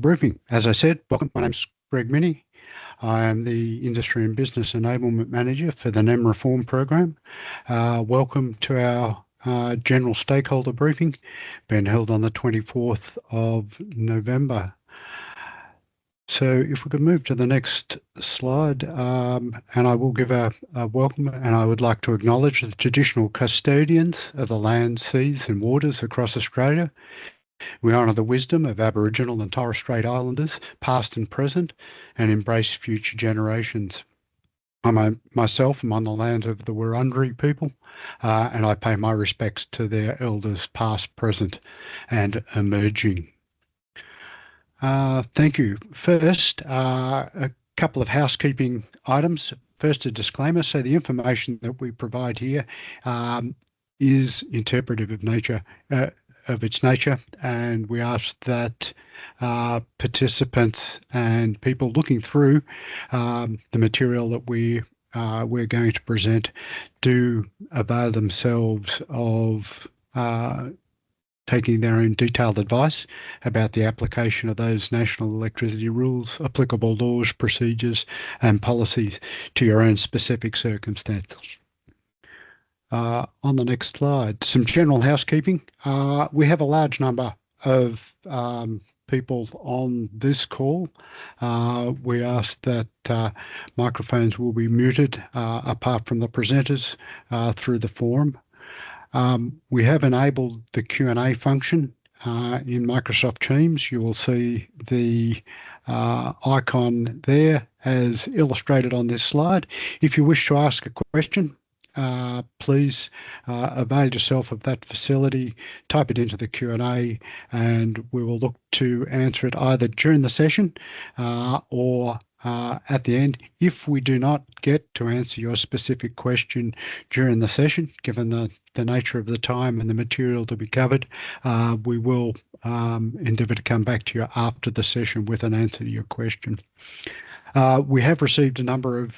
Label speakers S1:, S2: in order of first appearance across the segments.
S1: briefing. As I said, welcome. My name's Greg Minnie. I am the Industry and Business Enablement Manager for the NEM Reform Program. Welcome to our general stakeholder briefing, being held on the 24th of November. So if we could move to the next slide, and I will give a welcome, and I would like to acknowledge the traditional custodians of the lands, seas and waters across Australia. We honour the wisdom of Aboriginal and Torres Strait Islanders, past and present, and embrace future generations. Myself am on the land of the Wurundjeri people, and I pay my respects to their elders past, present and emerging. Thank you. First, a couple of housekeeping items. First, a disclaimer. So the information that we provide here is interpretive of its nature, and we ask that participants and people looking through the material that we're going to present do avail themselves of taking their own detailed advice about the application of those national electricity rules, applicable laws, procedures and policies to your own specific circumstances. On the next slide, some general housekeeping. We have a large number of people on this call. We ask that microphones will be muted apart from the presenters through the forum. We have enabled the Q&A function in Microsoft Teams. You will see the icon there as illustrated on this slide. If you wish to ask a question, please avail yourself of that facility, type it into the Q&A, and we will look to answer it either during the session or at the end. If we do not get to answer your specific question during the session, given the nature of the time and the material to be covered, we will endeavour to come back to you after the session with an answer to your question. We have received a number of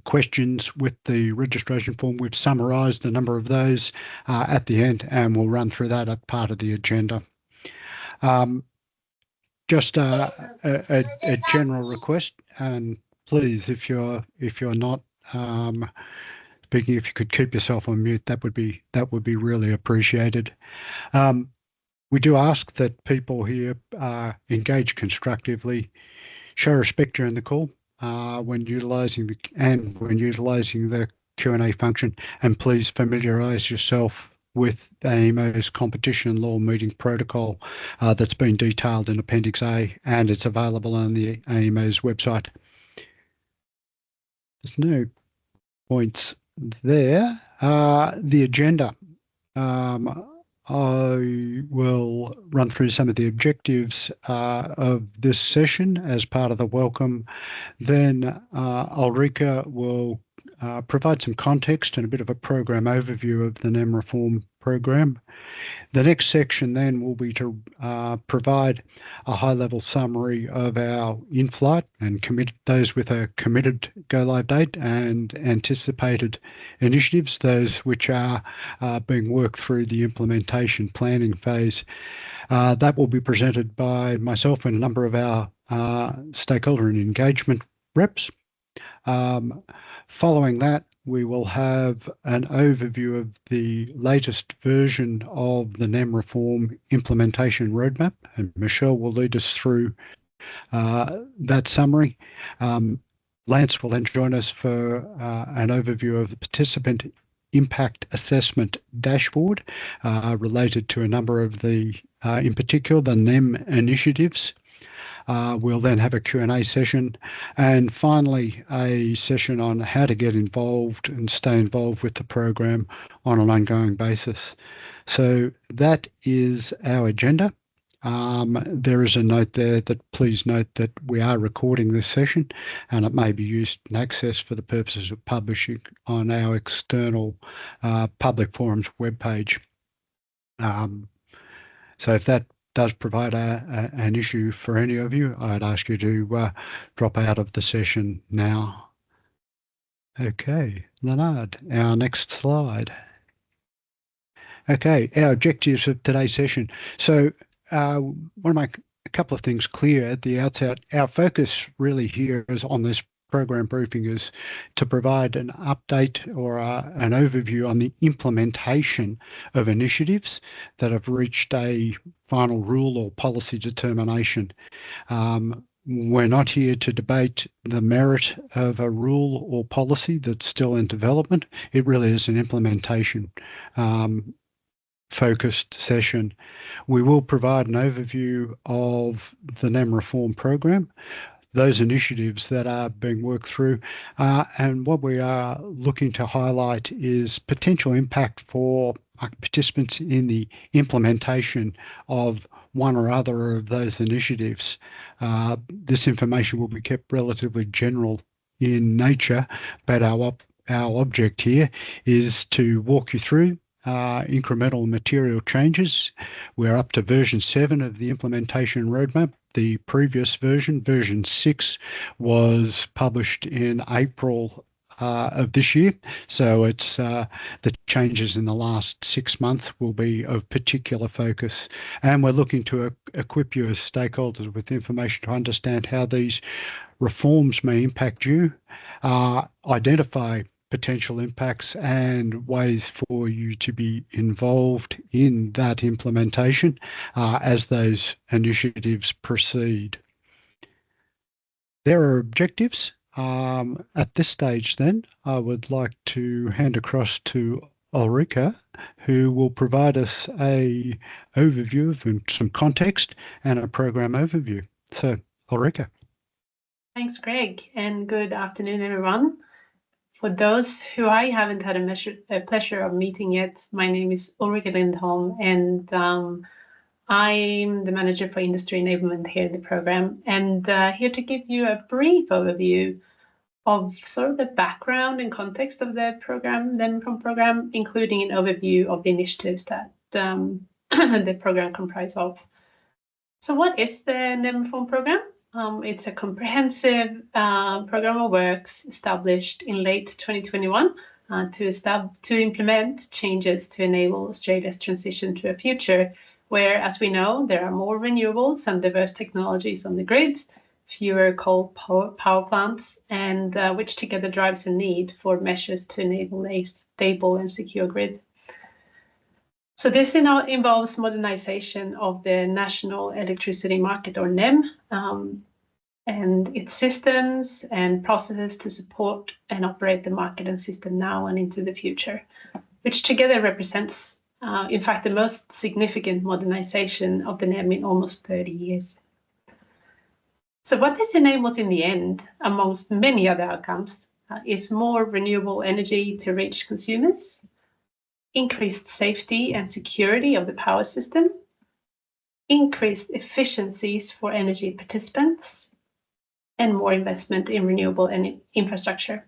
S1: questions with the registration form. We've summarised a number of those at the end, and we'll run through that as part of the agenda. Just a general request, and please, if you're not speaking, if you could keep yourself on mute, that would be really appreciated. We do ask that people here engage constructively, show respect during the call when utilising the Q&A function, and please familiarise yourself with AEMO's competition law meeting protocol that's been detailed in Appendix A, and it's available on the AEMO's website. There's no points there. The agenda. I will run through some of the objectives of this session as part of the welcome. Then Ulrika will provide some context and a bit of a program overview of the NEM Reform Program. The next section then will be to provide a high-level summary of our in-flight and those with a committed go-live date and anticipated initiatives, those which are being worked through the implementation planning phase. That will be presented by myself and a number of our stakeholder and engagement reps. Following that, we will have an overview of the latest version of the NEM Reform Implementation Roadmap, and Michelle will lead us through that summary. Lance will then join us for an overview of the Participant Impact Assessment Dashboard related to a number of the, in particular, the NEM initiatives. We'll then have a Q&A session, and finally a session on how to get involved and stay involved with the program on an ongoing basis. So that is our agenda. There is a note there that please note that we are recording this session, and it may be used and accessed for the purposes of publishing on our external public forums webpage. So if that does provide an issue for any of you, I'd ask you to drop out of the session now. Okay, Leonard, our next slide. Okay, our objectives of today's session. So one of my a couple of things clear at the outset. Our focus really here is on this program briefing is to provide an update or an overview on the implementation of initiatives that have reached a final rule or policy determination. We're not here to debate the merit of a rule or policy that's still in development. It really is an implementation focused session. We will provide an overview of the NEM reform program, those initiatives that are being worked through, and what we are looking to highlight is potential impact for participants in the implementation of one or other of those initiatives. This information will be kept relatively general in nature, but our object here is to walk you through incremental material changes. We're up to version 7 of the implementation roadmap. The previous version 6, was published in April of this year. So it's the changes in the last 6 months will be of particular focus. And we're looking to equip you as stakeholders with information to understand how these reforms may impact you, identify potential impacts and ways for you to be involved in that implementation as those initiatives proceed. There are objectives. At this stage then, I would like to hand across to Ulrika, who will provide us a overview of some context and a program overview. So, Ulrika.
S2: Thanks, Greg, and good afternoon, everyone. For those who I haven't had a pleasure of meeting yet, my name is Ulrika Lindholm, and I'm the Manager for Industry Enablement here in the program, and here to give you a brief overview of sort of the background and context of the program, NEM program, including an overview of the initiatives that the program comprises of. So what is the NEM program? It's a comprehensive program of works established in late 2021 to implement changes to enable Australia's transition to a future where, as we know, there are more renewables and diverse technologies on the grid, fewer coal power plants, and which together drives a need for measures to enable a stable and secure grid. So this involves modernization of the National Electricity Market, or NEM, and its systems and processes to support and operate the market and system now and into the future, which together represents, in fact, the most significant modernization of the NEM in almost 30 years. So what this enables in the end, amongst many other outcomes, is more renewable energy to reach consumers, increased safety and security of the power system, increased efficiencies for energy participants, and more investment in renewable infrastructure.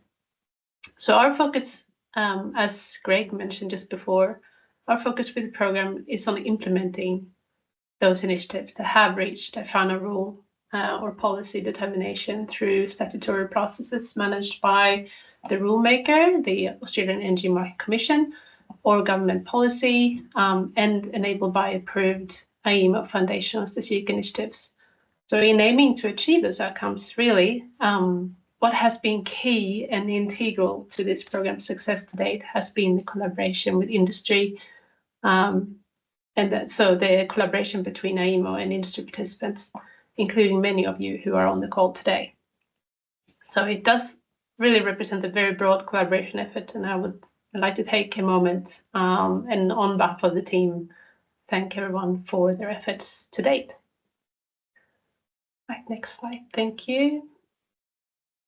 S2: So our focus, as Greg mentioned just before, our focus with the program is on implementing those initiatives that have reached a final rule or policy determination through statutory processes managed by the rulemaker, the Australian Energy Market Commission, or government policy, and enabled by approved AEMO foundational strategic initiatives. So in aiming to achieve those outcomes, really, what has been key and integral to this program's success to date has been the collaboration with industry, so the collaboration between AEMO and industry participants, including many of you who are on the call today. So it does really represent a very broad collaboration effort, and I would like to take a moment and on behalf of the team, thank everyone for their efforts to date. Right, next slide, thank you.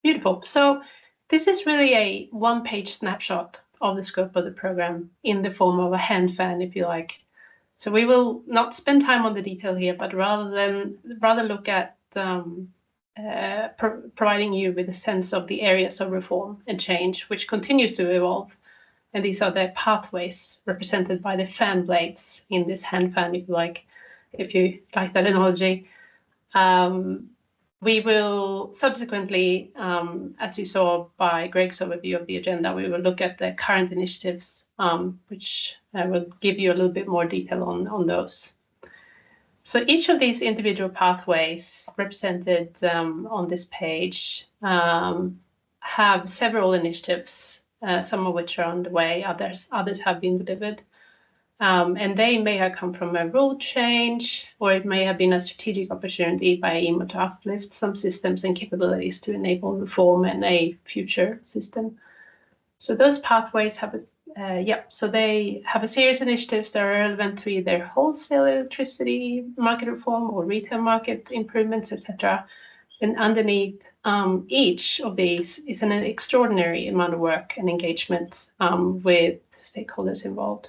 S2: Beautiful. So this is really a one-page snapshot of the scope of the program in the form of a hand fan, if you like. So we will not spend time on the detail here, but rather look at providing you with a sense of the areas of reform and change which continues to evolve. And these are the pathways represented by the fan blades in this hand fan, if you like that analogy. We will subsequently, as you saw by Greg's overview of the agenda, we will look at the current initiatives, which I will give you a little bit more detail on those. So each of these individual pathways represented on this page have several initiatives, some of which are underway, others have been delivered. And they may have come from a rule change, or it may have been a strategic opportunity by EMO to uplift some systems and capabilities to enable reform and a future system. So those pathways have so they have a series of initiatives that are relevant to either wholesale electricity market reform or retail market improvements, etc. And underneath each of these is an extraordinary amount of work and engagement with stakeholders involved.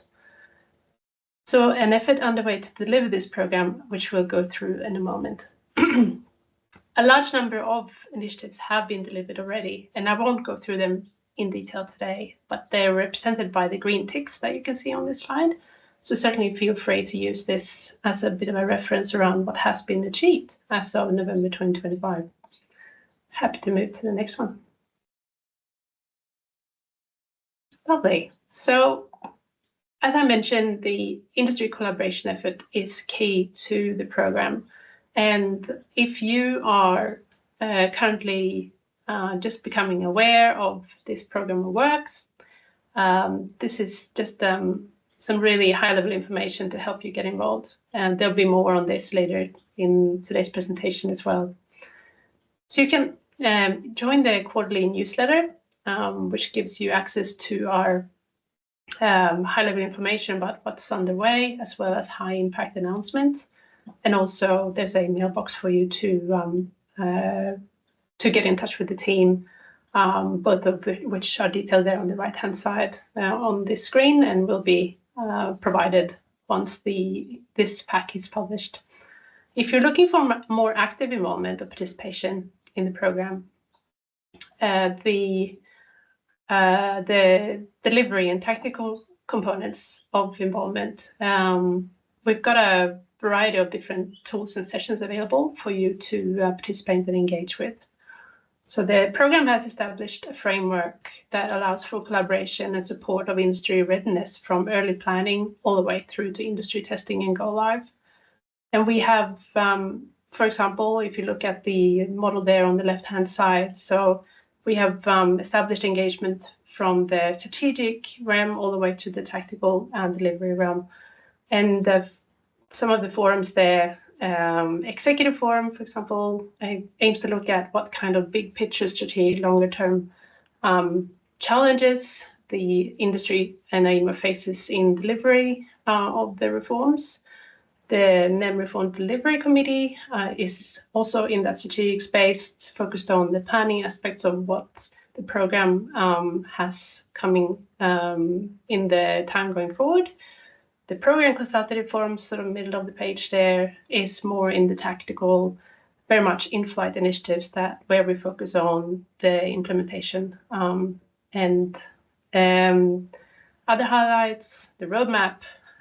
S2: So an effort underway to deliver this program, which we'll go through in a moment. A large number of initiatives have been delivered already, and I won't go through them in detail today, but they're represented by the green ticks that you can see on this slide. So certainly feel free to use this as a bit of a reference around what has been achieved as of November 2025. Happy to move to the next one. Lovely. So as I mentioned, the industry collaboration effort is key to the program. And if you are currently just becoming aware of this program works, this is just some really high-level information to help you get involved. And there'll be more on this later in today's presentation as well. So you can join the quarterly newsletter, which gives you access to our high-level information about what's underway, as well as high-impact announcements. And also, there's a mailbox for you to get in touch with the team, both of which are detailed there on the right-hand side on this screen, and will be provided once this pack is published. If you're looking for more active involvement or participation in the program, the delivery and tactical components of involvement, we've got a variety of different tools and sessions available for you to participate and engage with. So the program has established a framework that allows for collaboration and support of industry readiness from early planning all the way through to industry testing and go live. And we have, for example, if you look at the model there on the left-hand side, so we have established engagement from the strategic realm all the way to the tactical and delivery realm. And some of the forums there, executive forum, for example, aims to look at what kind of big picture strategic longer term challenges the industry and EMO faces in delivery of the reforms. The NEM Reform Delivery Committee is also in that strategic space, focused on the planning aspects of what the program has coming in the time going forward. The Program Consultative Forum, sort of middle of the page there, is more in the tactical, very much in-flight initiatives where we focus on the implementation. And other highlights, the roadmap,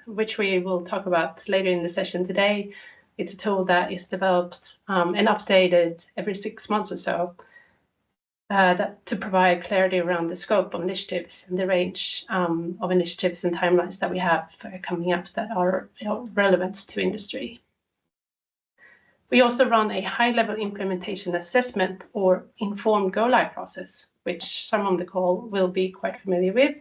S2: which we will talk about later in the session today. It's a tool that is developed and updated every 6 months or so to provide clarity around the scope of initiatives and the range of initiatives and timelines that we have coming up that are relevant to industry. We also run a high-level implementation assessment or informed go-live process, which some on the call will be quite familiar with.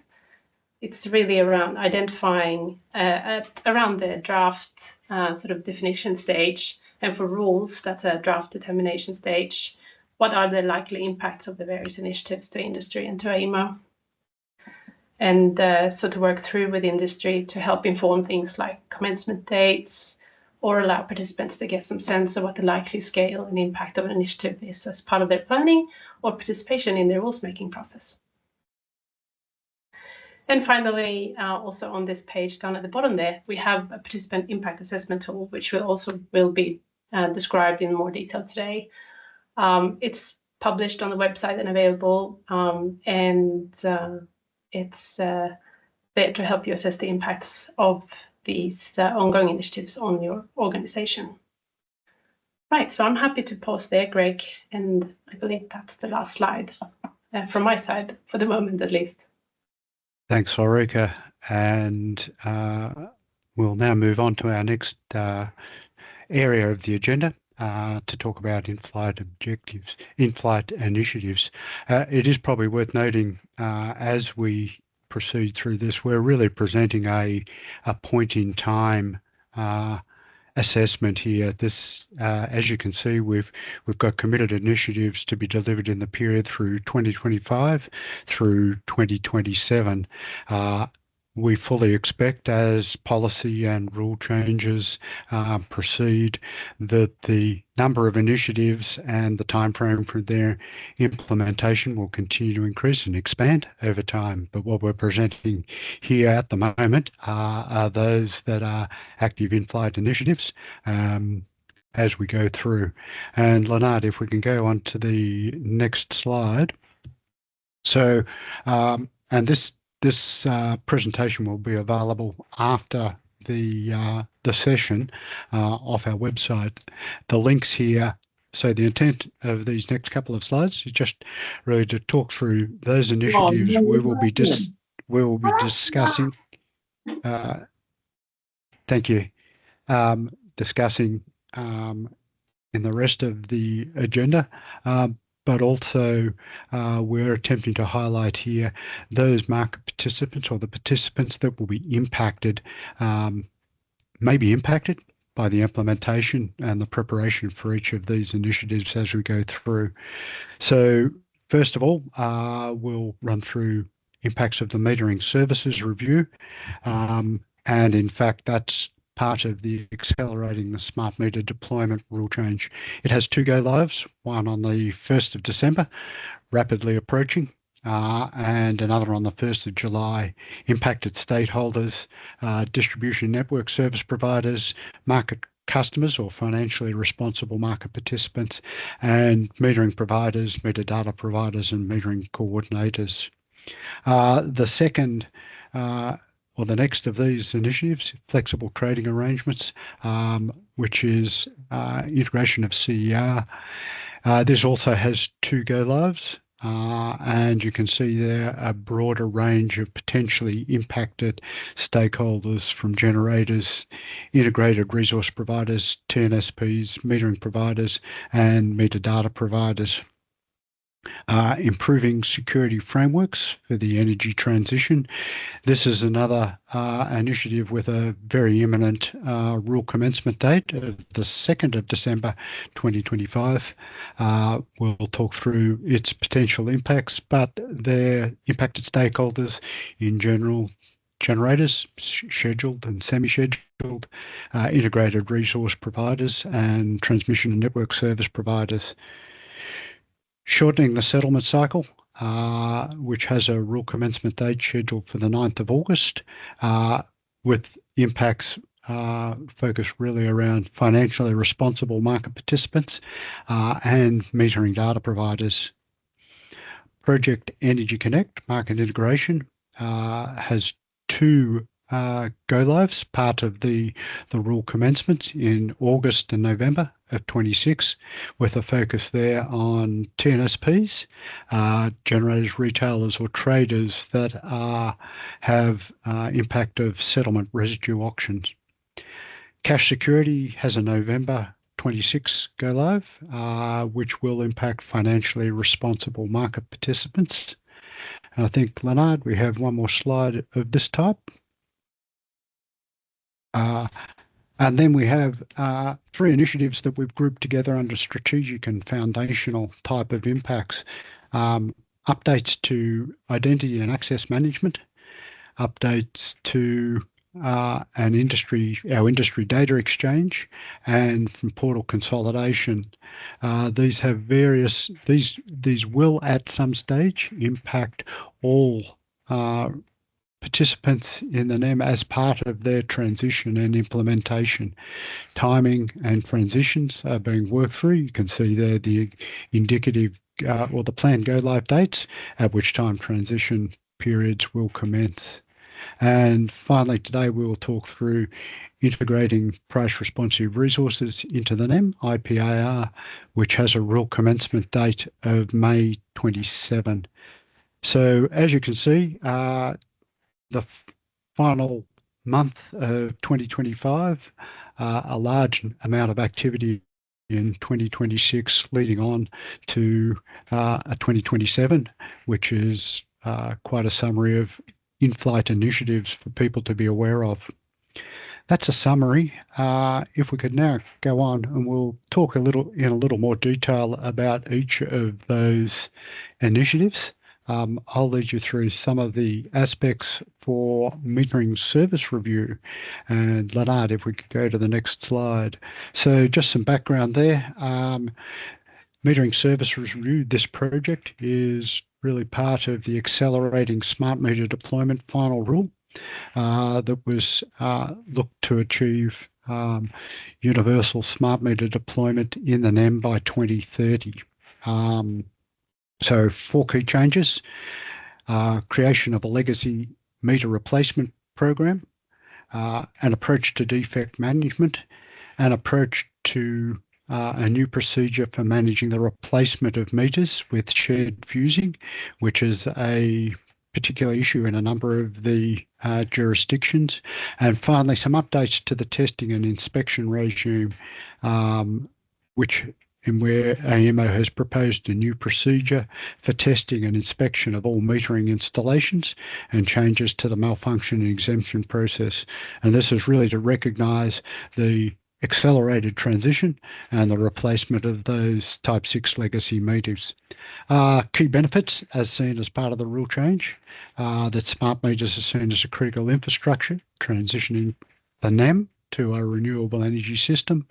S2: It's really around identifying around the draft sort of definition stage, and for rules, that's a draft determination stage. What are the likely impacts of the various initiatives to industry and to EMO? And so to work through with industry to help inform things like commencement dates, or allow participants to get some sense of what the likely scale and impact of an initiative is as part of their planning or participation in their rules-making process. And finally, also on this page down at the bottom there, we have a participant impact assessment tool, which will be described in more detail today. It's published on the website and available, and it's there to help you assess the impacts of these ongoing initiatives on your organization. Right, so I'm happy to pause there, Greg, and I believe that's the last slide from my side, for the moment at least.
S1: Thanks, Ulrika. And we'll now move on to our next area of the agenda to talk about in-flight objectives, in-flight initiatives. It is probably worth noting as we proceed through this, we're really presenting a point in time assessment here. This, as you can see, we've got committed initiatives to be delivered in the period through 2025 through 2027. We fully expect, as policy and rule changes proceed, that the number of initiatives and the timeframe for their implementation will continue to increase and expand over time. But what we're presenting here at the moment are those that are active in-flight initiatives as we go through. And Leonard, if we can go on to the next slide. So, and this presentation will be available after the session off our website. The links here. So the intent of these next couple of slides is just really to talk through those initiatives we will be discussing. Thank you. Discussing in the rest of the agenda. But also we're attempting to highlight here those market participants or the participants that will be impacted, may be impacted by the implementation and the preparation for each of these initiatives as we go through. So first of all, we'll run through impacts of the metering services review. And in fact, that's part of the accelerating the smart meter deployment rule change. It has two go lives, one on the 1st of December, rapidly approaching, and another on the 1st of July. Impacted stakeholders, distribution network service providers, market customers or financially responsible market participants, and metering providers, metadata providers, and metering coordinators. The second or the next of these initiatives, flexible trading arrangements, which is integration of CER. This also has two go lives, and you can see there a broader range of potentially impacted stakeholders from generators, integrated resource providers, TNSPs, metering providers, and metadata providers. Improving security frameworks for the energy transition. This is another initiative with a very imminent rule commencement date of the 2nd of December 2025. We'll talk through its potential impacts, but their impacted stakeholders in general: generators, scheduled and semi-scheduled, integrated resource providers, and transmission and network service providers. Shortening the settlement cycle, which has a rule commencement date scheduled for the 9th of August, with impacts focused really around financially responsible market participants and metering data providers. Project Energy Connect market integration has two go lives, part of the rule commencements in August and November of 26, with a focus there on TNSPs, generators, retailers or traders that have impact of settlement residue auctions. Cash security has a November 26 go live, which will impact financially responsible market participants. And I think, Leonard, we have one more slide of this type. And then we have three initiatives that we've grouped together under strategic and foundational type of impacts. Updates to identity and access management, updates to our industry data exchange, and from portal consolidation. These have various, these will at some stage impact all participants in the NEM as part of their transition and implementation. Timing and transitions are being worked through. You can see there the indicative or the planned go live dates, at which time transition periods will commence. And finally, today we will talk through integrating price responsive resources into the NEM, IPAR, which has a rule commencement date of May 27. So as you can see, the final month of 2025 a large amount of activity in 2026 leading on to a 2027, which is quite a summary of in-flight initiatives for people to be aware of. That's a summary. If we could now go on and we'll talk in a little more detail about each of those initiatives. I'll lead you through some of the aspects for metering service review. And Leonard, if we could go to the next slide. So just some background there. Metering service review, this project is really part of the Accelerating Smart Meter Deployment Final Rule that was looked to achieve universal smart meter deployment in the NEM by 2030. So 4 key changes: creation of a legacy meter replacement program, an approach to defect management, an approach to a new procedure for managing the replacement of meters with shared fusing, which is a particular issue in a number of the jurisdictions. And finally, some updates to the testing and inspection regime, where AEMO has proposed a new procedure for testing and inspection of all metering installations and changes to the malfunction and exemption process. And this is really to recognise the accelerated transition and the replacement of those Type 6 legacy meters. Key benefits as seen as part of the rule change, that smart meters are seen as a critical infrastructure, transitioning the NEM to a renewable energy system.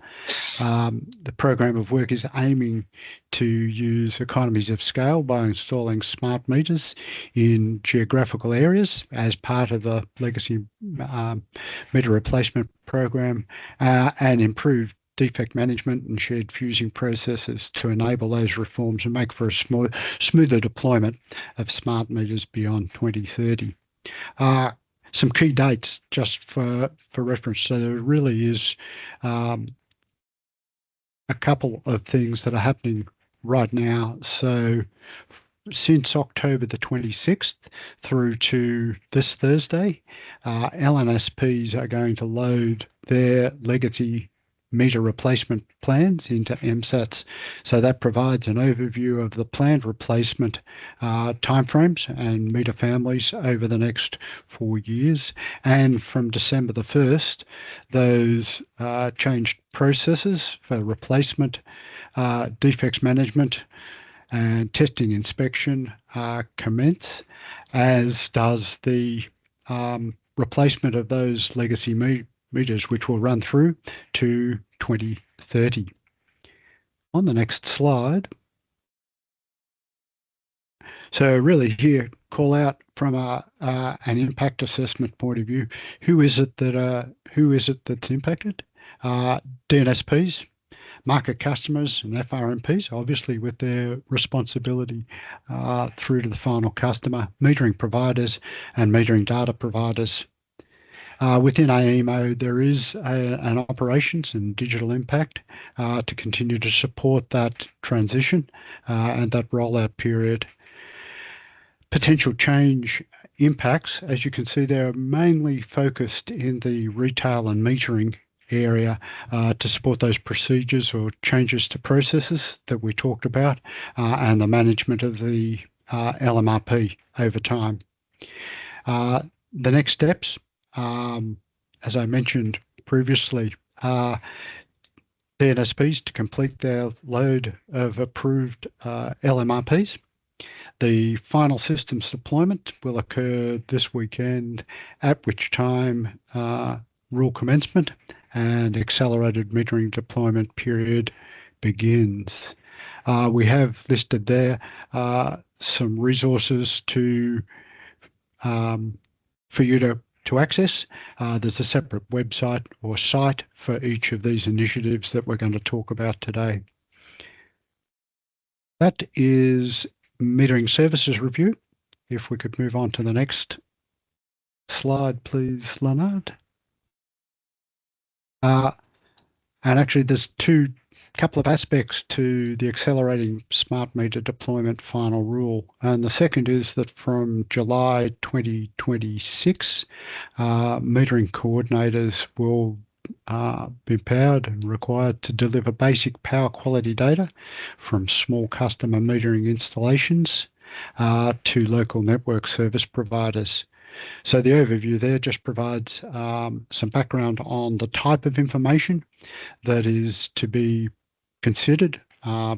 S1: The program of work is aiming to use economies of scale by installing smart meters in geographical areas as part of the legacy meter replacement program, and improve defect management and shared fusing processes to enable those reforms and make for a smoother deployment of smart meters beyond 2030. Some key dates just for reference. So there really is a couple of things that are happening right now. So since October the 26th through to this Thursday, LNSPs are going to load their legacy meter replacement plans into MSATs. So that provides an overview of the planned replacement timeframes and meter families over the next 4 years. And from December the 1st, those changed processes for replacement, defects management, and testing inspection commence, as does the replacement of those legacy meters, which will run through to 2030. On the next slide. So really here, call out from an impact assessment point of view, who is it that's impacted? DNSPs, market customers and FRMPs, obviously with their responsibility through to the final customer, metering providers and metering data providers. Within AEMO, there is an operations and digital impact to continue to support that transition and that rollout period. Potential change impacts, as you can see, they're mainly focused in the retail and metering area to support those procedures or changes to processes that we talked about and the management of the LMRP over time. The next steps, as I mentioned previously, DNSPs to complete their load of approved LMRPs. The final systems deployment will occur this weekend, at which time rule commencement and accelerated metering deployment period begins. We have listed there some resources for you to access. There's a separate website or site for each of these initiatives that we're going to talk about today. That is metering services review. If we could move on to the next slide, please, Leonard. And actually, there's couple of aspects to the accelerating smart meter deployment final rule. And the second is that from July 2026, metering coordinators will be powered and required to deliver basic power quality data from small customer metering installations to local network service providers. So the overview there just provides some background on the type of information that is to be considered,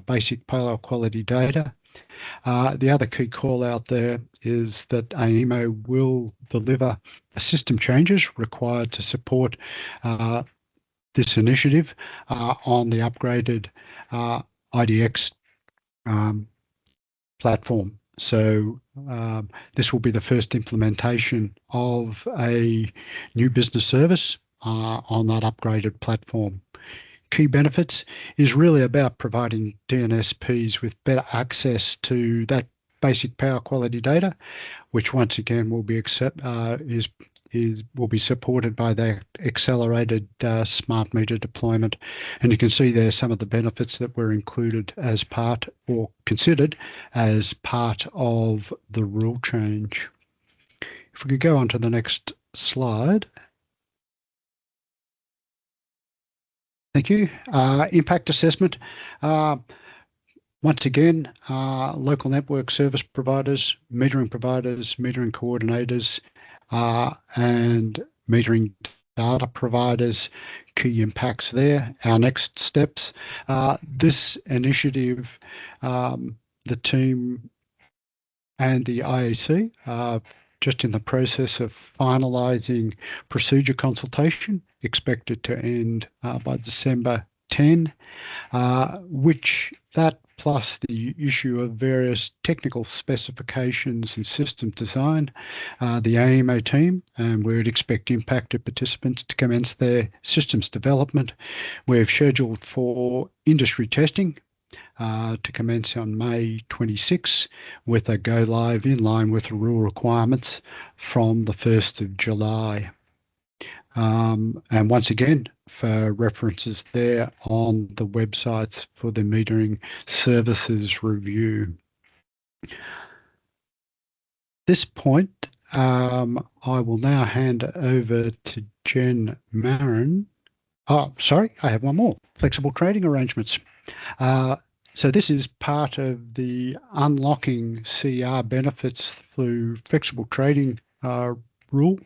S1: basic power quality data. The other key call out there is that AEMO will deliver the system changes required to support this initiative on the upgraded IDX platform. So this will be the first implementation of a new business service on that upgraded platform. Key benefits is really about providing DNSPs with better access to that basic power quality data, which once again will be will be supported by the accelerated smart meter deployment. And you can see there some of the benefits that were included as part or considered as part of the rule change. If we could go on to the next slide. Thank you. Impact assessment. Once again, local network service providers, metering coordinators, and metering data providers, key impacts there. Our next steps. This initiative, the team and the IAC are just in the process of finalising procedure consultation, expected to end by December 10, which that plus the issue of various technical specifications and system design, the AEMO team, and we would expect impacted participants to commence their systems development. We've scheduled for industry testing to commence on May 26, with a go live in line with the rule requirements from the 1st of July. And once again, for references there on the websites for the metering services review. This point, I will now hand over to Jen Marin. Oh, sorry, I have one more. Flexible trading arrangements. So this is part of the unlocking CR benefits through flexible trading rule.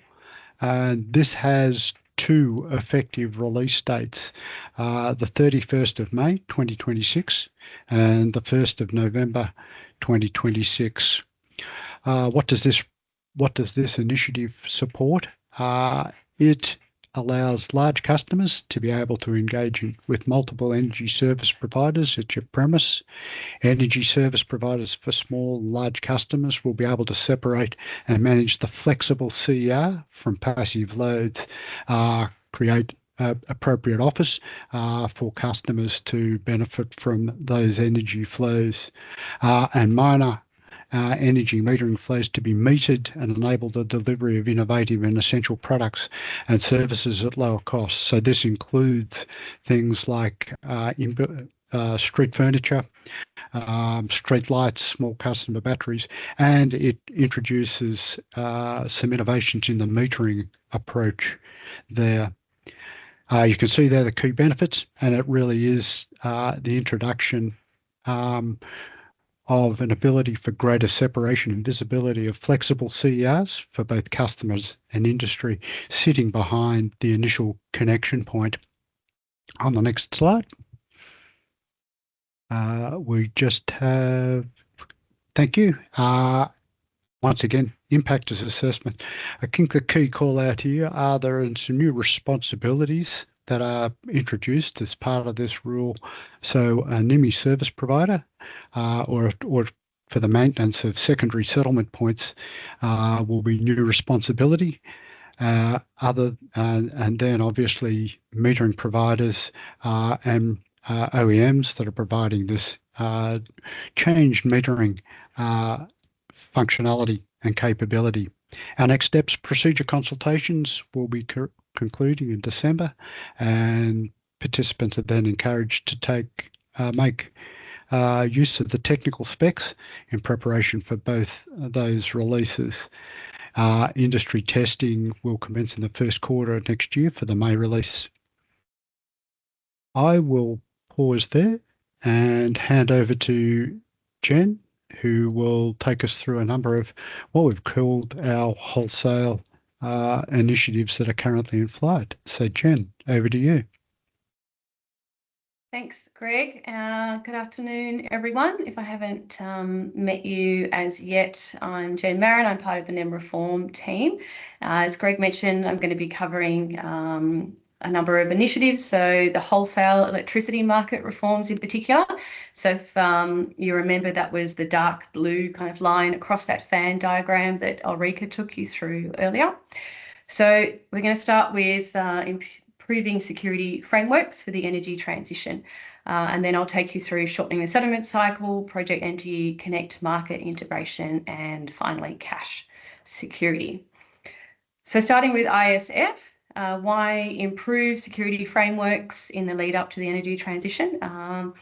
S1: And this has two effective release dates, the 31st of May 2026 and the 1st of November 2026. What does this initiative support? It allows large customers to be able to engage with multiple energy service providers at your premise. Energy service providers for small and large customers will be able to separate and manage the flexible CER from passive loads, create appropriate offers for customers to benefit from those energy flows, and minor energy metering flows to be metered and enable the delivery of innovative and essential products and services at lower costs. So this includes things like street furniture, street lights, small customer batteries, and it introduces some innovations in the metering approach there. You can see there the key benefits, and it really is the introduction of an ability for greater separation and visibility of flexible CERs for both customers and industry, sitting behind the initial connection point. On the next slide, we just have, thank you. Once again, impact assessment. I think the key call out here are there are some new responsibilities that are introduced as part of this rule. So a NEM service provider or for the maintenance of secondary settlement points will be new responsibility. And then obviously metering providers and OEMs that are providing this changed metering functionality and capability. Our next steps, procedure consultations will be concluding in December, and participants are then encouraged to make use of the technical specs in preparation for both those releases. Industry testing will commence in the first quarter of next year for the May release. I will pause there and hand over to Jen, who will take us through a number of what we've called our wholesale initiatives that are currently in flight. So, Jen, over to you.
S3: Thanks, Greg. Good afternoon, everyone. If I haven't met you as yet, I'm Jen Marin. I'm part of the NEM reform team. As Greg mentioned, I'm going to be covering a number of initiatives, so the wholesale electricity market reforms in particular. So if you remember, that was the dark blue kind of line across that fan diagram that Ulrika took you through earlier. So we're going to start with improving security frameworks for the energy transition. And then I'll take you through shortening the settlement cycle, project energy connect market integration, and finally cash security. So starting with ISF, why improve security frameworks in the lead up to the energy transition? Well,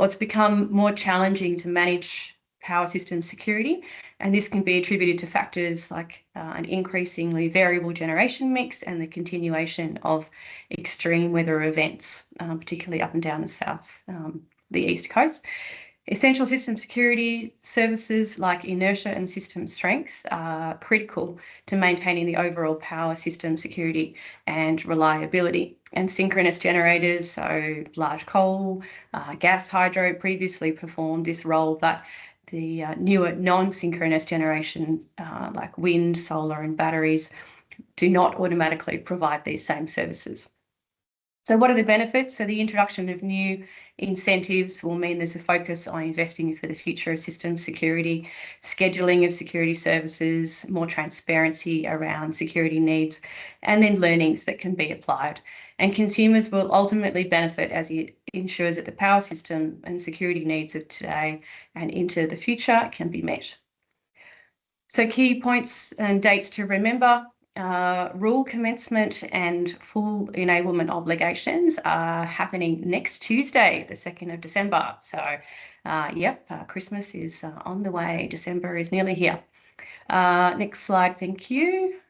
S3: it's become more challenging to manage power system security, and this can be attributed to factors like an increasingly variable generation mix and the continuation of extreme weather events, particularly up and down the south, the east coast. Essential system security services like inertia and system strength are critical to maintaining the overall power system security and reliability. And synchronous generators, so large coal, gas, hydro, previously performed this role, but the newer non-synchronous generations like wind, solar and batteries do not automatically provide these same services. So what are the benefits? So the introduction of new incentives will mean there's a focus on investing for the future of system security, scheduling of security services, more transparency around security needs, and then learnings that can be applied. And consumers will ultimately benefit as it ensures that the power system and security needs of today and into the future can be met. So key points and dates to remember. Rule commencement and full enablement obligations are happening next Tuesday, the 2nd of December. So, Christmas is on the way. December is nearly here. Next slide, thank you.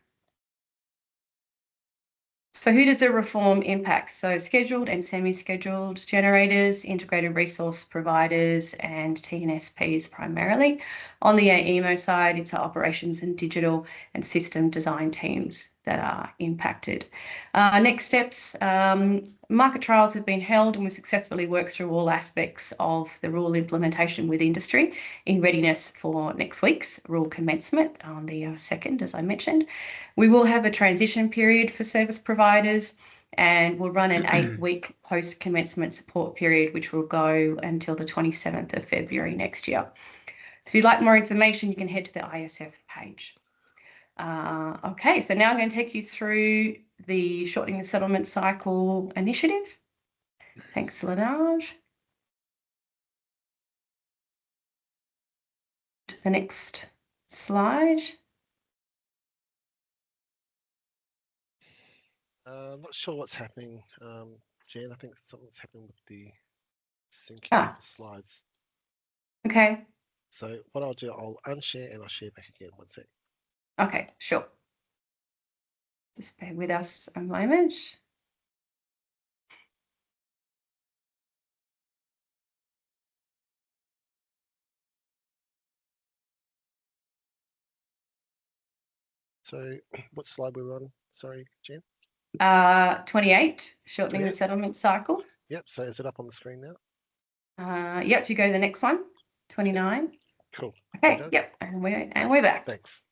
S3: So who does the reform impact? So scheduled and semi-scheduled generators, integrated resource providers, and TNSPs primarily. On the AEMO side, it's our operations and digital and system design teams that are impacted. Next steps, market trials have been held and we've successfully worked through all aspects of the rule implementation with industry in readiness for next week's rule commencement on the 2nd, as I mentioned. We will have a transition period for service providers and we'll run an 8-week post-commencement support period, which will go until the 27th of February next year. So if you'd like more information, you can head to the ISF page. Okay, so now I'm going to take you through the shortening the settlement cycle initiative. Thanks, Lenage. To the next slide.
S4: I'm not sure what's happening, Jen. I think something's happening with the syncing of the slides.
S3: Okay.
S4: So what I'll do, I'll unshare and I'll share back again. One sec.
S3: Okay, sure. Just bear with us a moment.
S4: So what slide we're on? Sorry, Jen.
S3: 28, shortening
S4: 28?
S3: the settlement cycle.
S4: Yep. So is it up on the screen now?
S3: Yep. If you go to the next one, 29.
S4: Cool.
S3: Okay. Yep. And we're back.
S4: Thanks.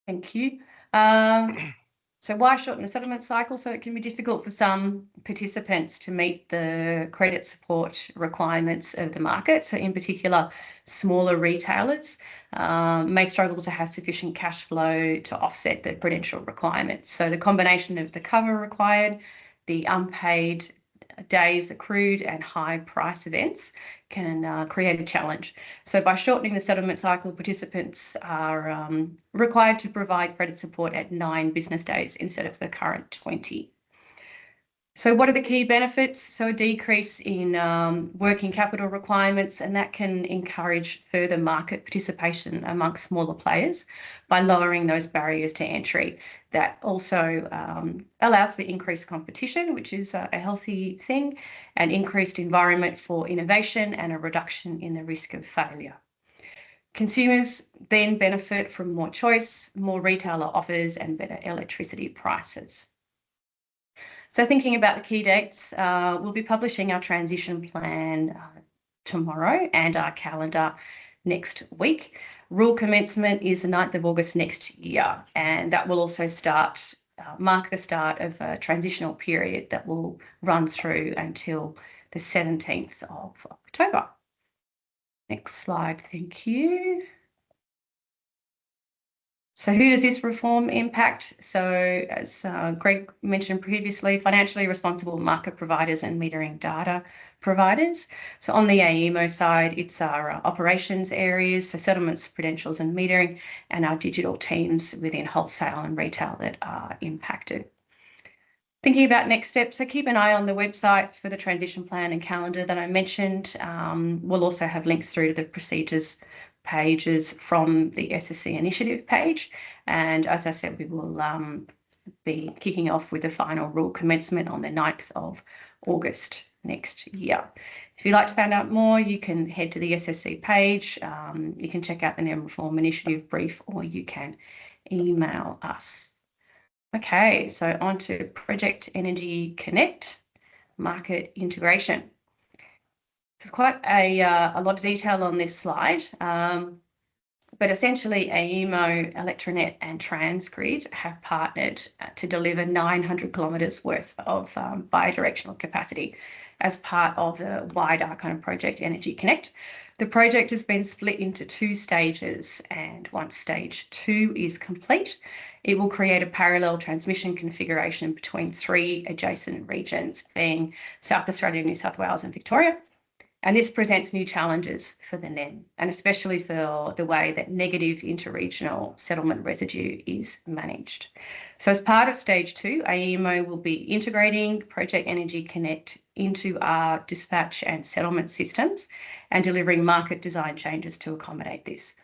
S3: Thank you. So why shorten the settlement cycle? So it can be difficult for some participants to meet the credit support requirements of the market. So in particular, smaller retailers may struggle to have sufficient cash flow to offset the prudential requirements. So the combination of the cover required, the unpaid days accrued and high price events can create a challenge. So by shortening the settlement cycle, participants are required to provide credit support at 9 business days instead of the current 20. So what are the key benefits? So a decrease in working capital requirements, and that can encourage further market participation amongst smaller players by lowering those barriers to entry. That also allows for increased competition, which is a healthy thing, an increased environment for innovation and a reduction in the risk of failure. Consumers then benefit from more choice, more retailer offers, and better electricity prices. So thinking about the key dates, we'll be publishing our transition plan tomorrow and our calendar next week. Rule commencement is the 9th of August next year, and that will also mark the start of a transitional period that will run through until the 17th of October. Next slide, thank you. So who does this reform impact? So as Greg mentioned previously, financially responsible market providers and metering data providers. So on the AEMO side, it's our operations areas, so settlements, credentials and metering, and our digital teams within wholesale and retail that are impacted. Thinking about next steps, so keep an eye on the website for the transition plan and calendar that I mentioned. We'll also have links through to the procedures pages from the SSC initiative page. And as I said, we will be kicking off with the final rule commencement on the 9th of August next year. If you'd like to find out more, you can head to the SSC page. You can check out the NEM Reform Initiative brief, or you can email us. Okay, so on to Project Energy Connect, market integration. There's quite a lot of detail on this slide, but essentially AEMO, Electronet and Transgrid have partnered to deliver 900 kilometres worth of bidirectional capacity as part of the wider kind of Project Energy Connect. The project has been split into 2 stages, and once stage 2 is complete, it will create a parallel transmission configuration between 3 adjacent regions, being South Australia, New South Wales and Victoria. And this presents new challenges for the NEM, and especially for the way that negative interregional settlement residue is managed. So as part of stage 2, AEMO will be integrating Project Energy Connect into our dispatch and settlement systems and delivering market design changes to accommodate this.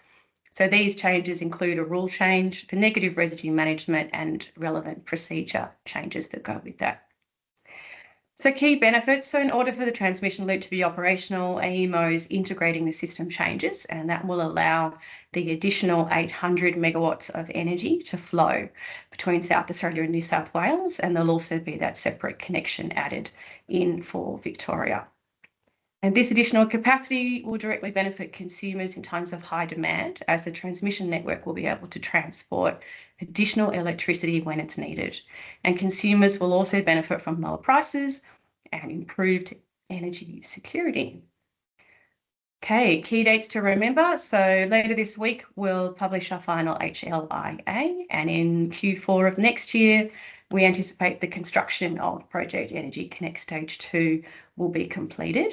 S3: So these changes include a rule change for negative residue management and relevant procedure changes that go with that. So key benefits, so in order for the transmission loop to be operational, AEMO is integrating the system changes, and that will allow the additional 800 megawatts of energy to flow between South Australia and New South Wales, and there'll also be that separate connection added in for Victoria. And this additional capacity will directly benefit consumers in times of high demand, as the transmission network will be able to transport additional electricity when it's needed. And consumers will also benefit from lower prices and improved energy security. Okay, key dates to remember. So later this week, we'll publish our final HLIA, and in Q4 of next year, we anticipate the construction of Project Energy Connect Stage 2 will be completed.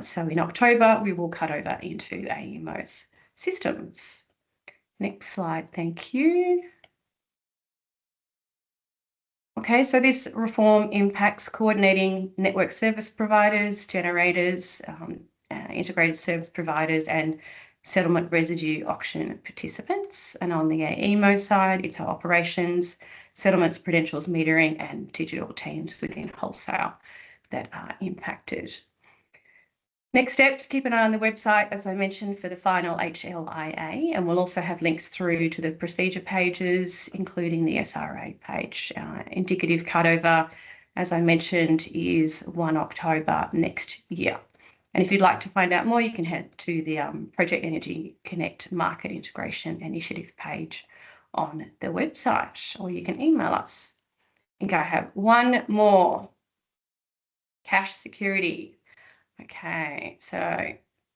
S3: So in October, we will cut over into AEMO's systems. Next slide, thank you. Okay, so this reform impacts coordinating network service providers, generators, integrated service providers, and settlement residue auction participants. And on the AEMO side, it's our operations, settlements, credentials, metering, and digital teams within wholesale that are impacted. Next steps, keep an eye on the website, as I mentioned, for the final HLIA, and we'll also have links through to the procedure pages, including the SRA page. Indicative cutover, as I mentioned, is 1 October next year. And if you'd like to find out more, you can head to the Project Energy Connect Market Integration Initiative page on the website, or you can email us. I think I have one more. Cash security. Okay, so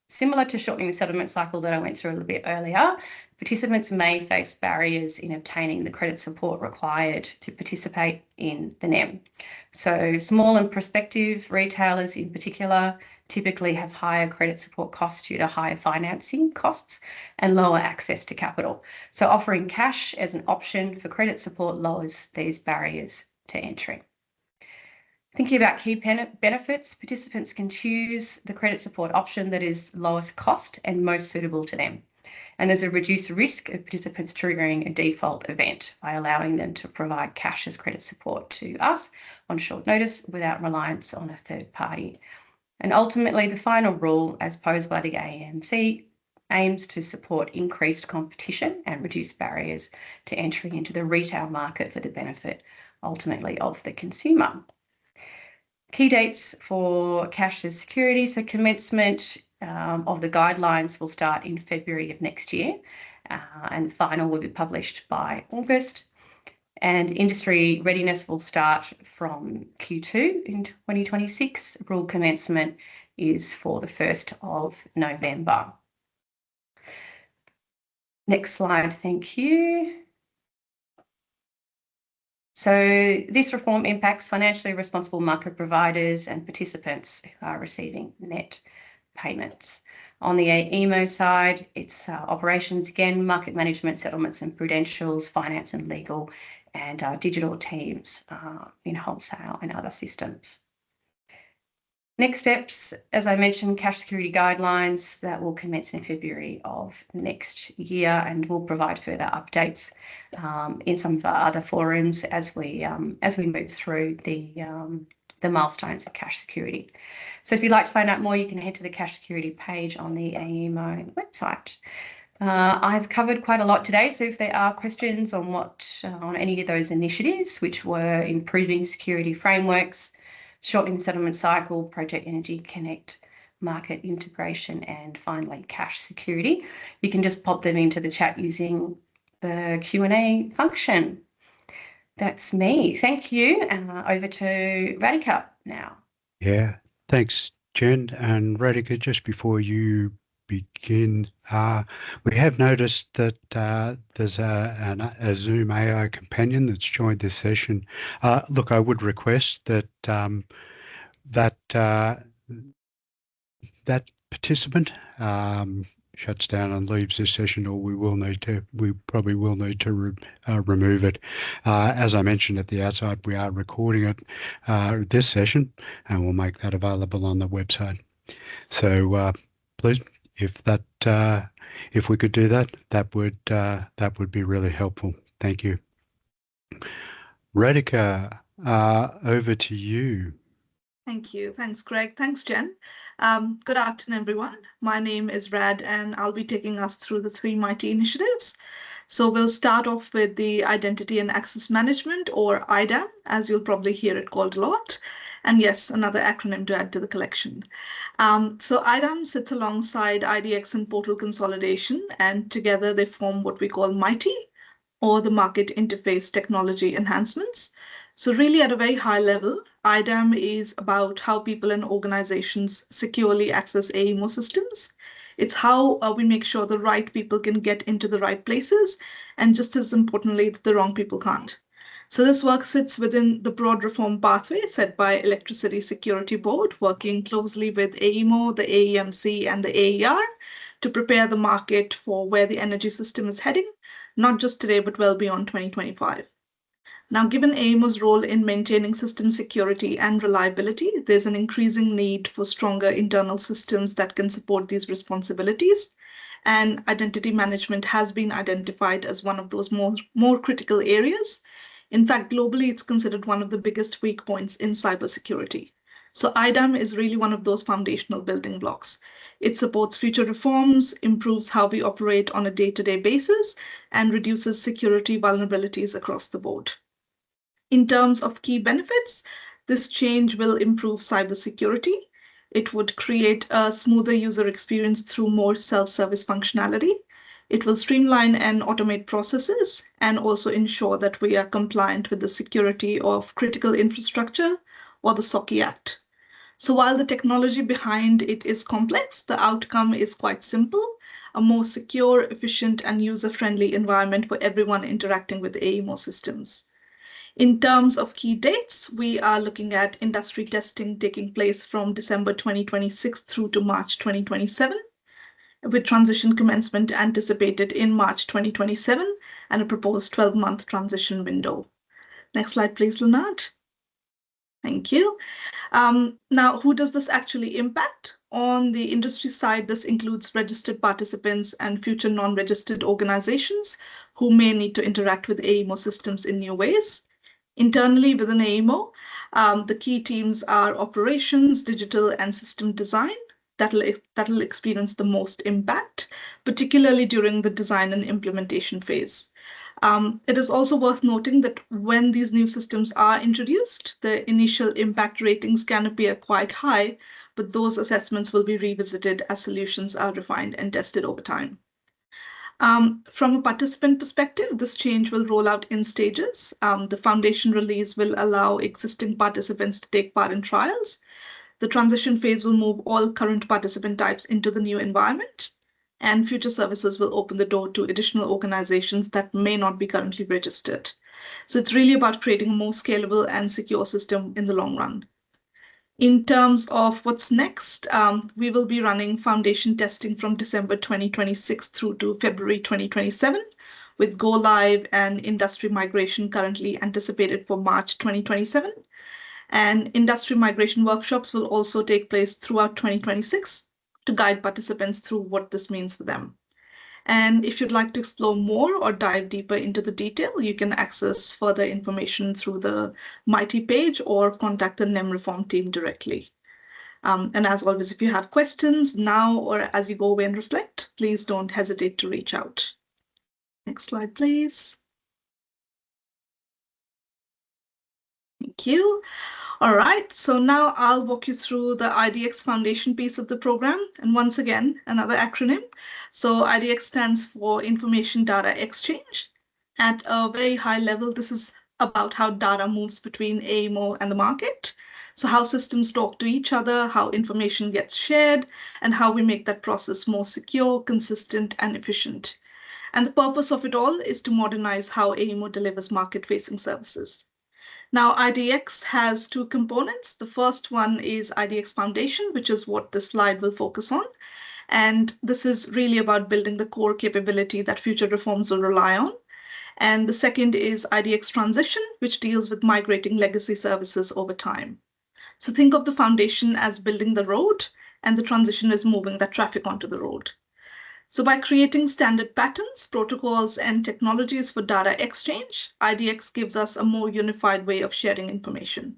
S3: similar to shortening the settlement cycle that I went through a little bit earlier, participants may face barriers in obtaining the credit support required to participate in the NEM. So small and prospective retailers in particular typically have higher credit support costs due to higher financing costs and lower access to capital. So offering cash as an option for credit support lowers these barriers to entry. Thinking about key benefits, participants can choose the credit support option that is lowest cost and most suitable to them. And there's a reduced risk of participants triggering a default event by allowing them to provide cash as credit support to us on short notice without reliance on a third party. And ultimately, the final rule, as posed by the AEMC, aims to support increased competition and reduce barriers to entry into the retail market for the benefit, ultimately, of the consumer. Key dates for cash as security. So commencement of the guidelines will start in February of next year, and the final will be published by August. And industry readiness will start from Q2 in 2026. Rule commencement is for the 1st of November. Next slide, thank you. So this reform impacts financially responsible market providers and participants who are receiving net payments. On the AEMO side, it's operations, again, market management, settlements and prudentials, finance and legal, and digital teams in wholesale and other systems. Next steps, as I mentioned, cash security guidelines that will commence in February of next year, and we'll provide further updates in some of our other forums as we move through the milestones of cash security. So if you'd like to find out more, you can head to the cash security page on the AEMO website. I've covered quite a lot today, so if there are questions on any of those initiatives, which were improving security frameworks, shortening the settlement cycle, Project Energy Connect, market integration, and finally cash security, you can just pop them into the chat using the Q&A function. That's me. Thank you. Over to Radhika now.
S1: Yeah, thanks, Jen. And Radhika, just before you begin, we have noticed that there's a Zoom AI companion that's joined this session. Look, I would request that that participant shuts down and leaves this session, or we probably will need to remove it. As I mentioned at the outside, we are recording it, this session, and we'll make that available on the website. So please, if we could do that, that would be really helpful. Thank you. Radhika, over to you.
S5: Thank you. Thanks, Greg. Thanks, Jen. Good afternoon, everyone. My name is Rad, and I'll be taking us through the three mighty initiatives. So we'll start off with the Identity and Access Management, or IDAM, as you'll probably hear it called a lot. And yes, another acronym to add to the collection. So IDAM sits alongside IDX and Portal Consolidation, and together they form what we call MIGHTY, or the Market Interface Technology Enhancements. So really at a very high level, IDAM is about how people and organizations securely access AEMO systems. It's how we make sure the right people can get into the right places, and just as importantly, that the wrong people can't. So this work sits within the broad reform pathway set by Electricity Security Board, working closely with AEMO, the AEMC, and the AER to prepare the market for where the energy system is heading, not just today, but well beyond 2025. Now, given AEMO's role in maintaining system security and reliability, there's an increasing need for stronger internal systems that can support these responsibilities. And identity management has been identified as one of those more critical areas. In fact, globally, it's considered one of the biggest weak points in cybersecurity. So IDAM is really one of those foundational building blocks. It supports future reforms, improves how we operate on a day-to-day basis, and reduces security vulnerabilities across the board. In terms of key benefits, this change will improve cybersecurity. It would create a smoother user experience through more self-service functionality. It will streamline and automate processes and also ensure that we are compliant with the Security of Critical Infrastructure, or the SOCI Act. So while the technology behind it is complex, the outcome is quite simple: a more secure, efficient, and user-friendly environment for everyone interacting with AEMO systems. In terms of key dates, we are looking at industry testing taking place from December 2026 through to March 2027, with transition commencement anticipated in March 2027 and a proposed 12-month transition window. Next slide, please, Leonard. Thank you. Now, who does this actually impact? On the industry side, this includes registered participants and future non-registered organizations who may need to interact with AEMO systems in new ways. Internally within AEMO, the key teams are operations, digital, and system design. That'll experience the most impact, particularly during the design and implementation phase. It is also worth noting that when these new systems are introduced, the initial impact ratings can appear quite high, but those assessments will be revisited as solutions are refined and tested over time. From a participant perspective, this change will roll out in stages. The foundation release will allow existing participants to take part in trials. The transition phase will move all current participant types into the new environment, and future services will open the door to additional organizations that may not be currently registered. So it's really about creating a more scalable and secure system in the long run. In terms of what's next, we will be running foundation testing from December 2026 through to February 2027, with go live and industry migration currently anticipated for March 2027. And industry migration workshops will also take place throughout 2026 to guide participants through what this means for them. And if you'd like to explore more or dive deeper into the detail, you can access further information through the Mighty page or contact the NEM Reform team directly. And as always, if you have questions now or as you go away and reflect, please don't hesitate to reach out. Next slide, please. Thank you. All right, so now I'll walk you through the IDX Foundation piece of the program. And once again, another acronym. So IDX stands for Information Data Exchange. At a very high level, this is about how data moves between AEMO and the market. So how systems talk to each other, how information gets shared, and how we make that process more secure, consistent, and efficient. And the purpose of it all is to modernize how AEMO delivers market-facing services. Now, IDX has two components. The first one is IDX Foundation, which is what this slide will focus on. And this is really about building the core capability that future reforms will rely on. And the second is IDX Transition, which deals with migrating legacy services over time. So think of the foundation as building the road, and the transition is moving that traffic onto the road. So by creating standard patterns, protocols, and technologies for data exchange, IDX gives us a more unified way of sharing information.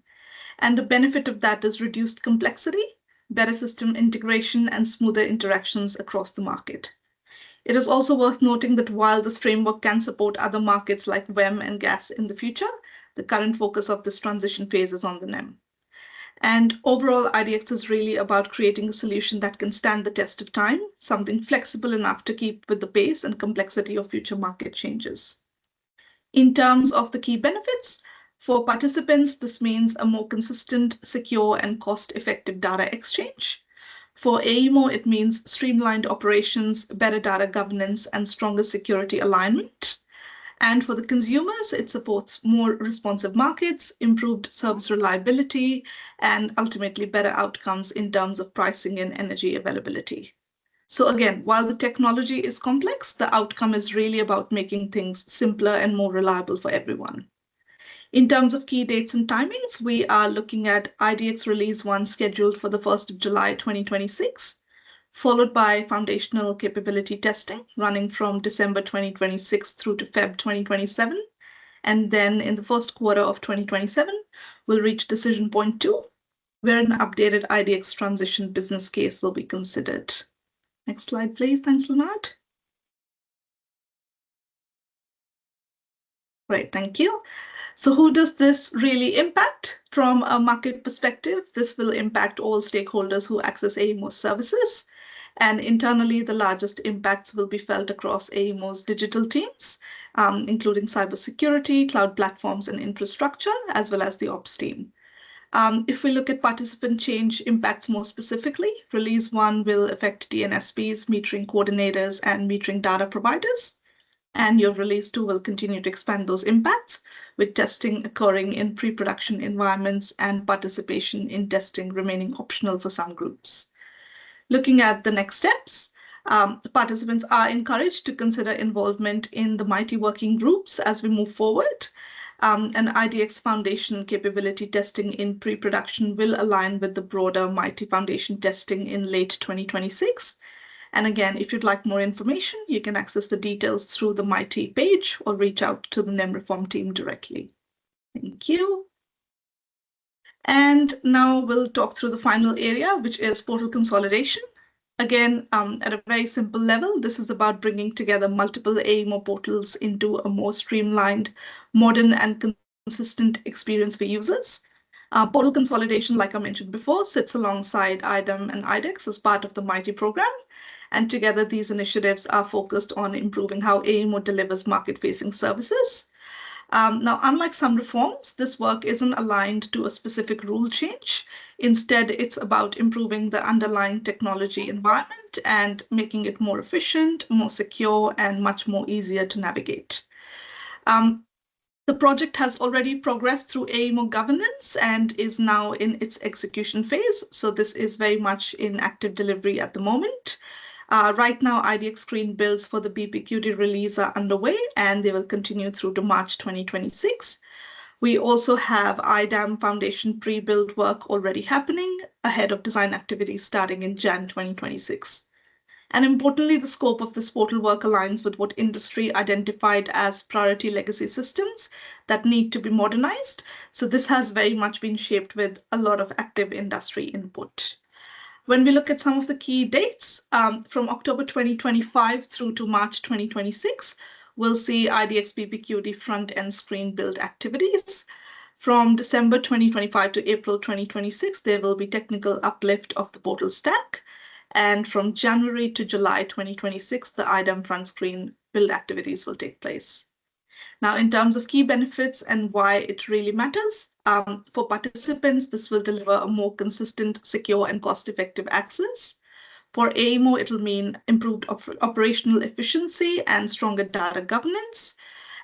S5: And the benefit of that is reduced complexity, better system integration, and smoother interactions across the market. It is also worth noting that while this framework can support other markets like WEM and gas in the future, the current focus of this transition phase is on the NEM. And overall, IDX is really about creating a solution that can stand the test of time, something flexible enough to keep with the pace and complexity of future market changes. In terms of the key benefits, for participants, this means a more consistent, secure, and cost-effective data exchange. For AEMO, it means streamlined operations, better data governance, and stronger security alignment. And for the consumers, it supports more responsive markets, improved service reliability, and ultimately better outcomes in terms of pricing and energy availability. So again, while the technology is complex, the outcome is really about making things simpler and more reliable for everyone. In terms of key dates and timings, we are looking at IDX Release 1 scheduled for the 1st of July 2026. Followed by foundational capability testing running from December 2026 through to Feb 2027. And then in the first quarter of 2027, we'll reach decision point 2, where an updated IDX transition business case will be considered. Next slide, please. Thanks, Leonard. Great, thank you. So who does this really impact? From a market perspective, this will impact all stakeholders who access AEMO services. And internally, the largest impacts will be felt across AEMO's digital teams, including cybersecurity, cloud platforms, and infrastructure, as well as the ops team. If we look at participant change impacts more specifically, Release 1 will affect DNSPs, metering coordinators, and metering data providers. And your Release 2 will continue to expand those impacts, with testing occurring in pre-production environments and participation in testing remaining optional for some groups. Looking at the next steps, participants are encouraged to consider involvement in the Mighty working groups as we move forward. and IDX Foundation capability testing in pre-production will align with the broader Mighty Foundation testing in late 2026. And again, if you'd like more information, you can access the details through the Mighty page or reach out to the NEM Reform team directly. Thank you. And now we'll talk through the final area, which is portal consolidation. Again, at a very simple level, this is about bringing together multiple AEMO portals into a more streamlined, modern, and consistent experience for users. Portal consolidation, like I mentioned before, sits alongside IDEM and IDEX as part of the Mighty program. And together, these initiatives are focused on improving how AEMO delivers market-facing services. Now, unlike some reforms, this work isn't aligned to a specific rule change. Instead, it's about improving the underlying technology environment and making it more efficient, more secure, and much more easier to navigate. The project has already progressed through AEMO governance and is now in its execution phase. So this is very much in active delivery at the moment. Right now, IDX screen builds for the BPQD release are underway, and they will continue through to March 2026. We also have IDAM Foundation pre-build work already happening ahead of design activities starting in Jan 2026. And importantly, the scope of this portal work aligns with what industry identified as priority legacy systems that need to be modernized. So this has very much been shaped with a lot of active industry input. When we look at some of the key dates, from October 2025 through to March 2026, we'll see IDX BPQD front-end screen build activities. From December 2025 to April 2026, there will be technical uplift of the portal stack. And from January to July 2026, the IDEM front screen build activities will take place. Now, in terms of key benefits and why it really matters, for participants, this will deliver a more consistent, secure, and cost-effective access. For AEMO, it will mean improved operational efficiency and stronger data governance.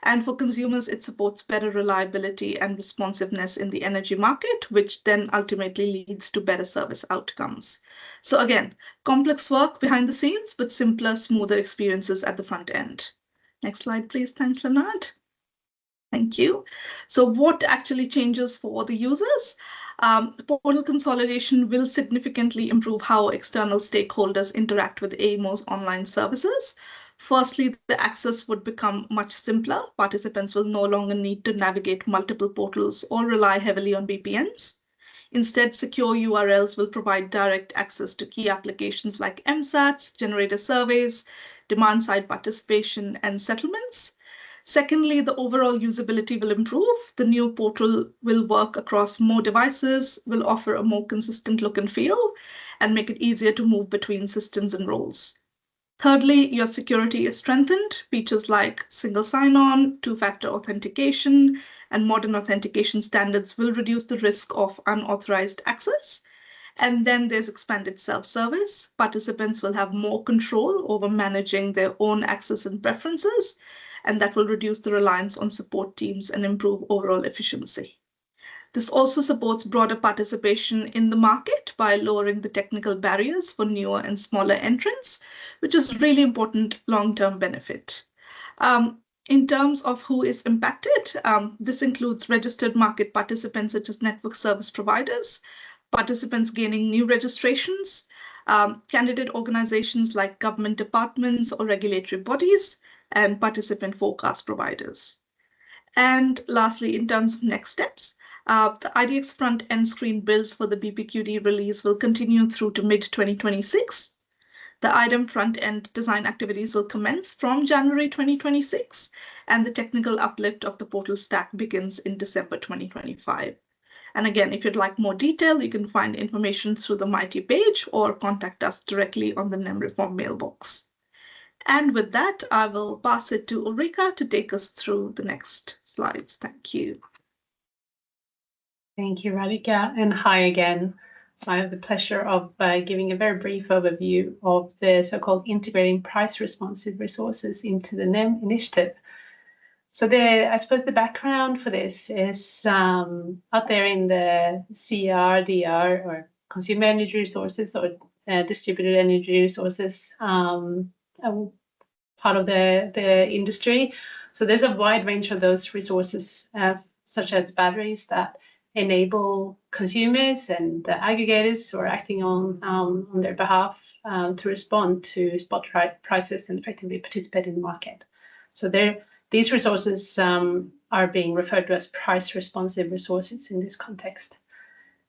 S5: And for consumers, it supports better reliability and responsiveness in the energy market, which then ultimately leads to better service outcomes. So again, complex work behind the scenes, but simpler, smoother experiences at the front end. Next slide, please. Thanks, Leonard. Thank you. So what actually changes for the users? Portal consolidation will significantly improve how external stakeholders interact with AEMO's online services. Firstly, the access would become much simpler. Participants will no longer need to navigate multiple portals or rely heavily on VPNs. Instead, secure URLs will provide direct access to key applications like MSATs, generator surveys, demand-side participation, and settlements. Secondly, the overall usability will improve. The new portal will work across more devices, will offer a more consistent look and feel, and make it easier to move between systems and roles. Thirdly, your security is strengthened. Features like single sign-on, two-factor authentication, and modern authentication standards will reduce the risk of unauthorized access. And then there's expanded self-service. Participants will have more control over managing their own access and preferences, and that will reduce the reliance on support teams and improve overall efficiency. This also supports broader participation in the market by lowering the technical barriers for newer and smaller entrants, which is really important long-term benefit. In terms of who is impacted, this includes registered market participants such as network service providers, participants gaining new registrations, candidate organizations like government departments or regulatory bodies, and participant forecast providers. And lastly, in terms of next steps, the IDX front-end screen builds for the BPQD release will continue through to mid-2026. The IDEM front-end design activities will commence from January 2026, and the technical uplift of the portal stack begins in December 2025. And again, if you'd like more detail, you can find information through the Mighty page or contact us directly on the NEM Reform mailbox. And with that, I will pass it to Ulrika to take us through the next slides. Thank you.
S2: Thank you, Radhika, and hi again. I have the pleasure of giving a very brief overview of the so-called integrating price-responsive resources into the NEM initiative. So I suppose the background for this is out there in the CR, DR, or consumer energy resources, or distributed energy resources, part of the industry. So there's a wide range of those resources such as batteries, that enable consumers and the aggregators who are acting on their behalf to respond to spot prices and effectively participate in the market. So these resources are being referred to as price-responsive resources in this context.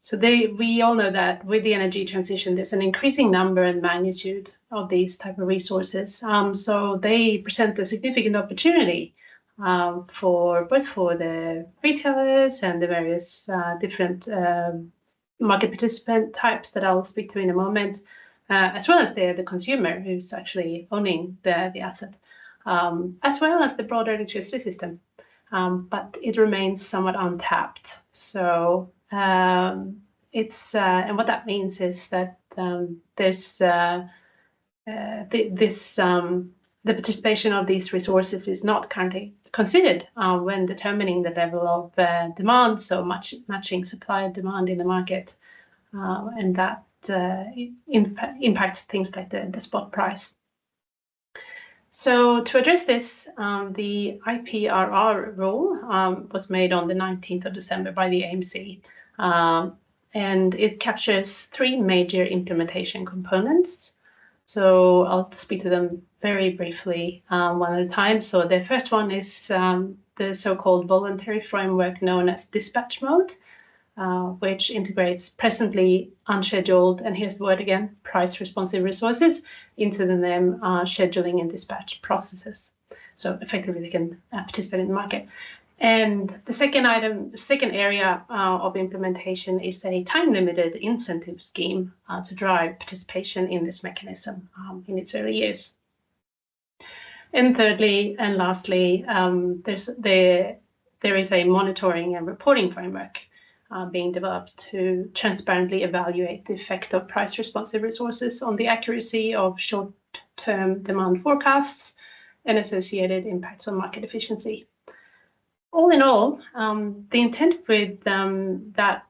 S2: So we all know that with the energy transition, there's an increasing number and magnitude of these type of resources. So they present a significant opportunity for the retailers and the various different market participant types that I'll speak to in a moment, as well as the consumer who's actually owning the asset, as well as the broader electricity system. But it remains somewhat untapped. So it's and what that means is that there's the participation of these resources is not currently considered when determining the level of demand, so matching supply and demand in the market, and that impacts things like the spot price. So to address this, the IPRR rule was made on the 19th of December by the AMC, and it captures three major implementation components. So I'll speak to them very briefly one at a time. So the first one is the so-called voluntary framework known as dispatch mode, which integrates presently unscheduled, and here's the word again, price-responsive resources into the NEM scheduling and dispatch processes. So effectively, they can participate in the market. And the second area of implementation is a time-limited incentive scheme to drive participation in this mechanism in its early years. And thirdly and lastly, there is a monitoring and reporting framework being developed to transparently evaluate the effect of price-responsive resources on the accuracy of short-term demand forecasts and associated impacts on market efficiency. All in all, the intent with that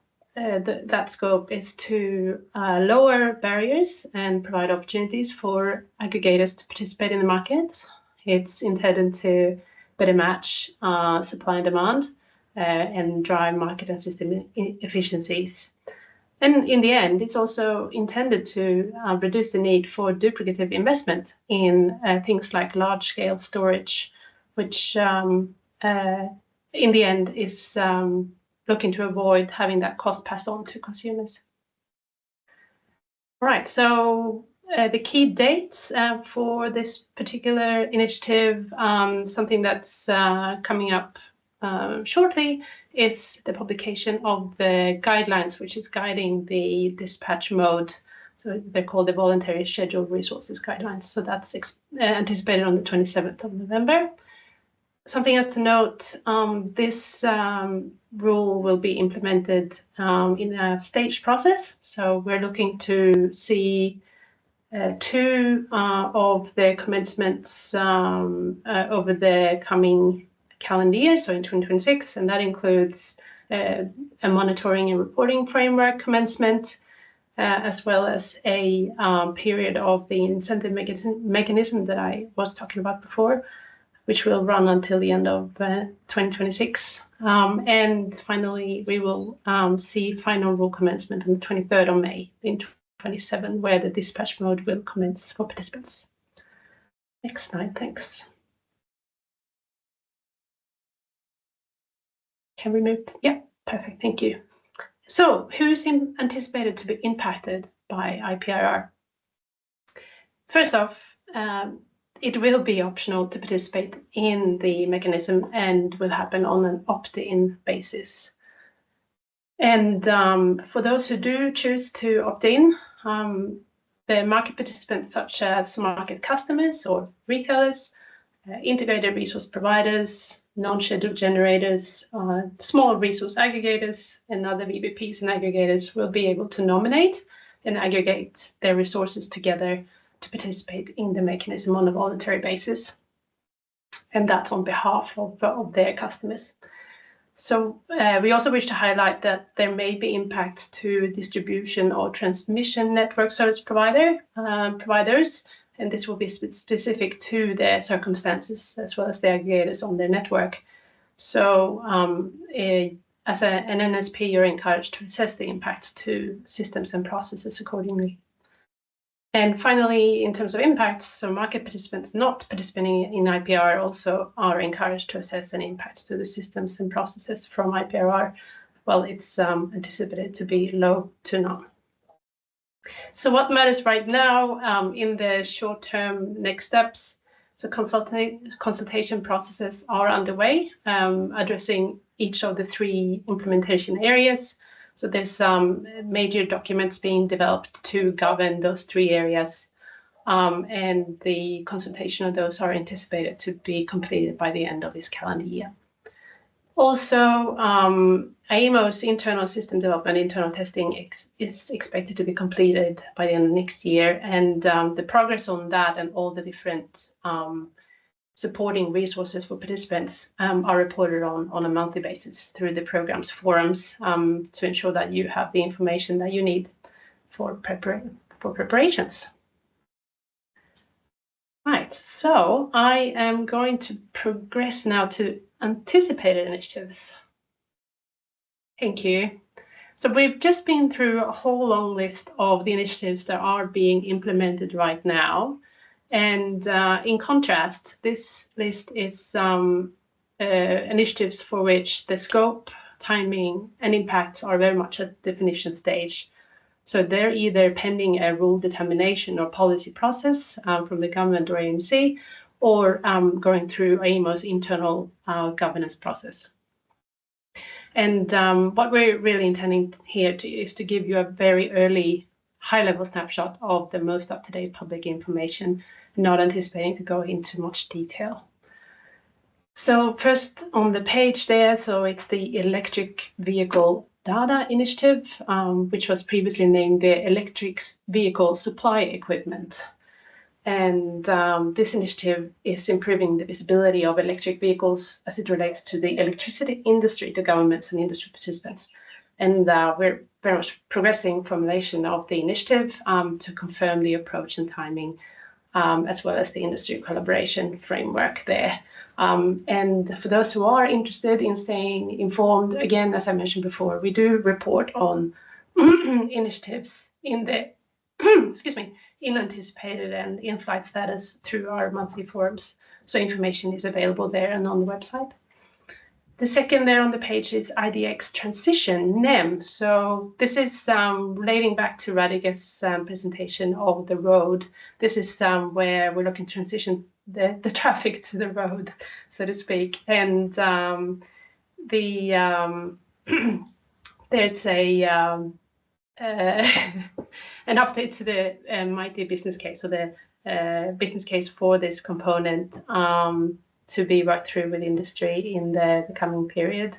S2: scope is to lower barriers and provide opportunities for aggregators to participate in the market. It's intended to better match supply and demand and drive market and system efficiencies. And in the end, it's also intended to reduce the need for duplicative investment in things like large-scale storage, which in the end is looking to avoid having that cost passed on to consumers. Right, so the key dates for this particular initiative, something that's coming up shortly, is the publication of the guidelines, which is guiding the dispatch mode. So they're called the Voluntary Scheduled Resources Guidelines. So that's anticipated on the 27th of November. Something else to note, this rule will be implemented in a staged process. So we're looking to see two of the commencements over the coming calendar year, so in 2026, and that includes a monitoring and reporting framework commencement, as well as a period of the incentive mechanism that I was talking about before, which will run until the end of 2026. And finally, we will see final rule commencement on the 23rd of May in 2027, where the dispatch mode will commence for participants. Next slide, thanks. Can we move? Yeah, perfect, thank you. So who's anticipated to be impacted by IPRR? First off, it will be optional to participate in the mechanism and will happen on an opt-in basis. And for those who do choose to opt in, the market participants such as market customers or retailers, integrated resource providers, non-scheduled generators, small resource aggregators, and other VBPs and aggregators will be able to nominate and aggregate their resources together to participate in the mechanism on a voluntary basis. And that's on behalf of their customers. So we also wish to highlight that there may be impacts to distribution or transmission network service providers, and this will be specific to their circumstances as well as the aggregators on their network. So as an NSP, you're encouraged to assess the impacts to systems and processes accordingly. And finally, in terms of impacts, so market participants not participating in IPR also are encouraged to assess any impacts to the systems and processes from IPR. Well, it's anticipated to be low to none. So what matters right now in the short-term next steps? So consultation processes are underway, addressing each of the 3 implementation areas. So there's some major documents being developed to govern those 3 areas, and the consultation of those are anticipated to be completed by the end of this calendar year. Also, AEMO's internal system development, internal testing is expected to be completed by the end of next year, and the progress on that and all the different supporting resources for participants are reported on a monthly basis through the program's forums to ensure that you have the information that you need for preparations. Right, so I am going to progress now to anticipated initiatives. Thank you. So we've just been through a whole long list of the initiatives that are being implemented right now. And in contrast, this list is initiatives for which the scope, timing, and impacts are very much at definition stage. So they're either pending a rule determination or policy process from the government or AMC, or going through AEMO's internal governance process. And what we're really intending here is to give you a very early high-level snapshot of the most up-to-date public information, not anticipating to go into much detail. So first on the page there, so it's the Electric Vehicle Data Initiative, which was previously named the Electric Vehicle Supply Equipment. And this initiative is improving the visibility of electric vehicles as it relates to the electricity industry, to governments and industry participants. And we're very much progressing formulation of the initiative to confirm the approach and timing, as well as the industry collaboration framework there. And for those who are interested in staying informed, again, as I mentioned before, we do report on initiatives in the excuse me, in anticipated and in-flight status through our monthly forums. So information is available there and on the website. The second there on the page is IDX transition, NEM. So this is relating back to Radhika's presentation of the road. This is where we're looking to transition the traffic to the road, so to speak. And there's a an update to the mighty business case, so the business case for this component to be worked through with industry in the coming period.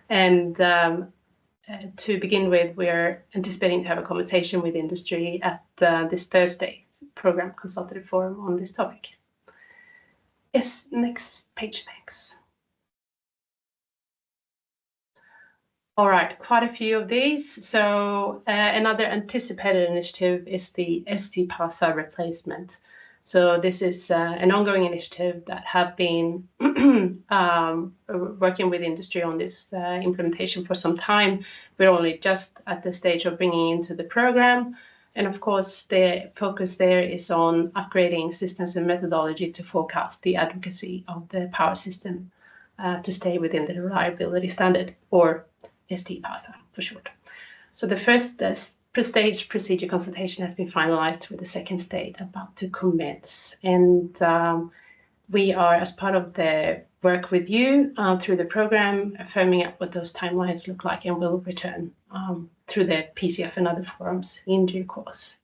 S2: And to begin with, we are anticipating to have a conversation with industry at this Thursday program consultative forum on this topic. Yes, next page, thanks. All right, quite a few of these. So another anticipated initiative is the ST PASA replacement. So this is an ongoing initiative that have been working with industry on this implementation for some time. We're only just at the stage of bringing into the program. And of course, the focus there is on upgrading systems and methodology to forecast the advocacy of the power system to stay within the reliability standard, or ST PASA for short. So the first stage procedure consultation has been finalized, with the second stage about to commence. And we are, as part of the work with you through the program, firming up what those timelines look like, and will return through the PCF and other forums in due course.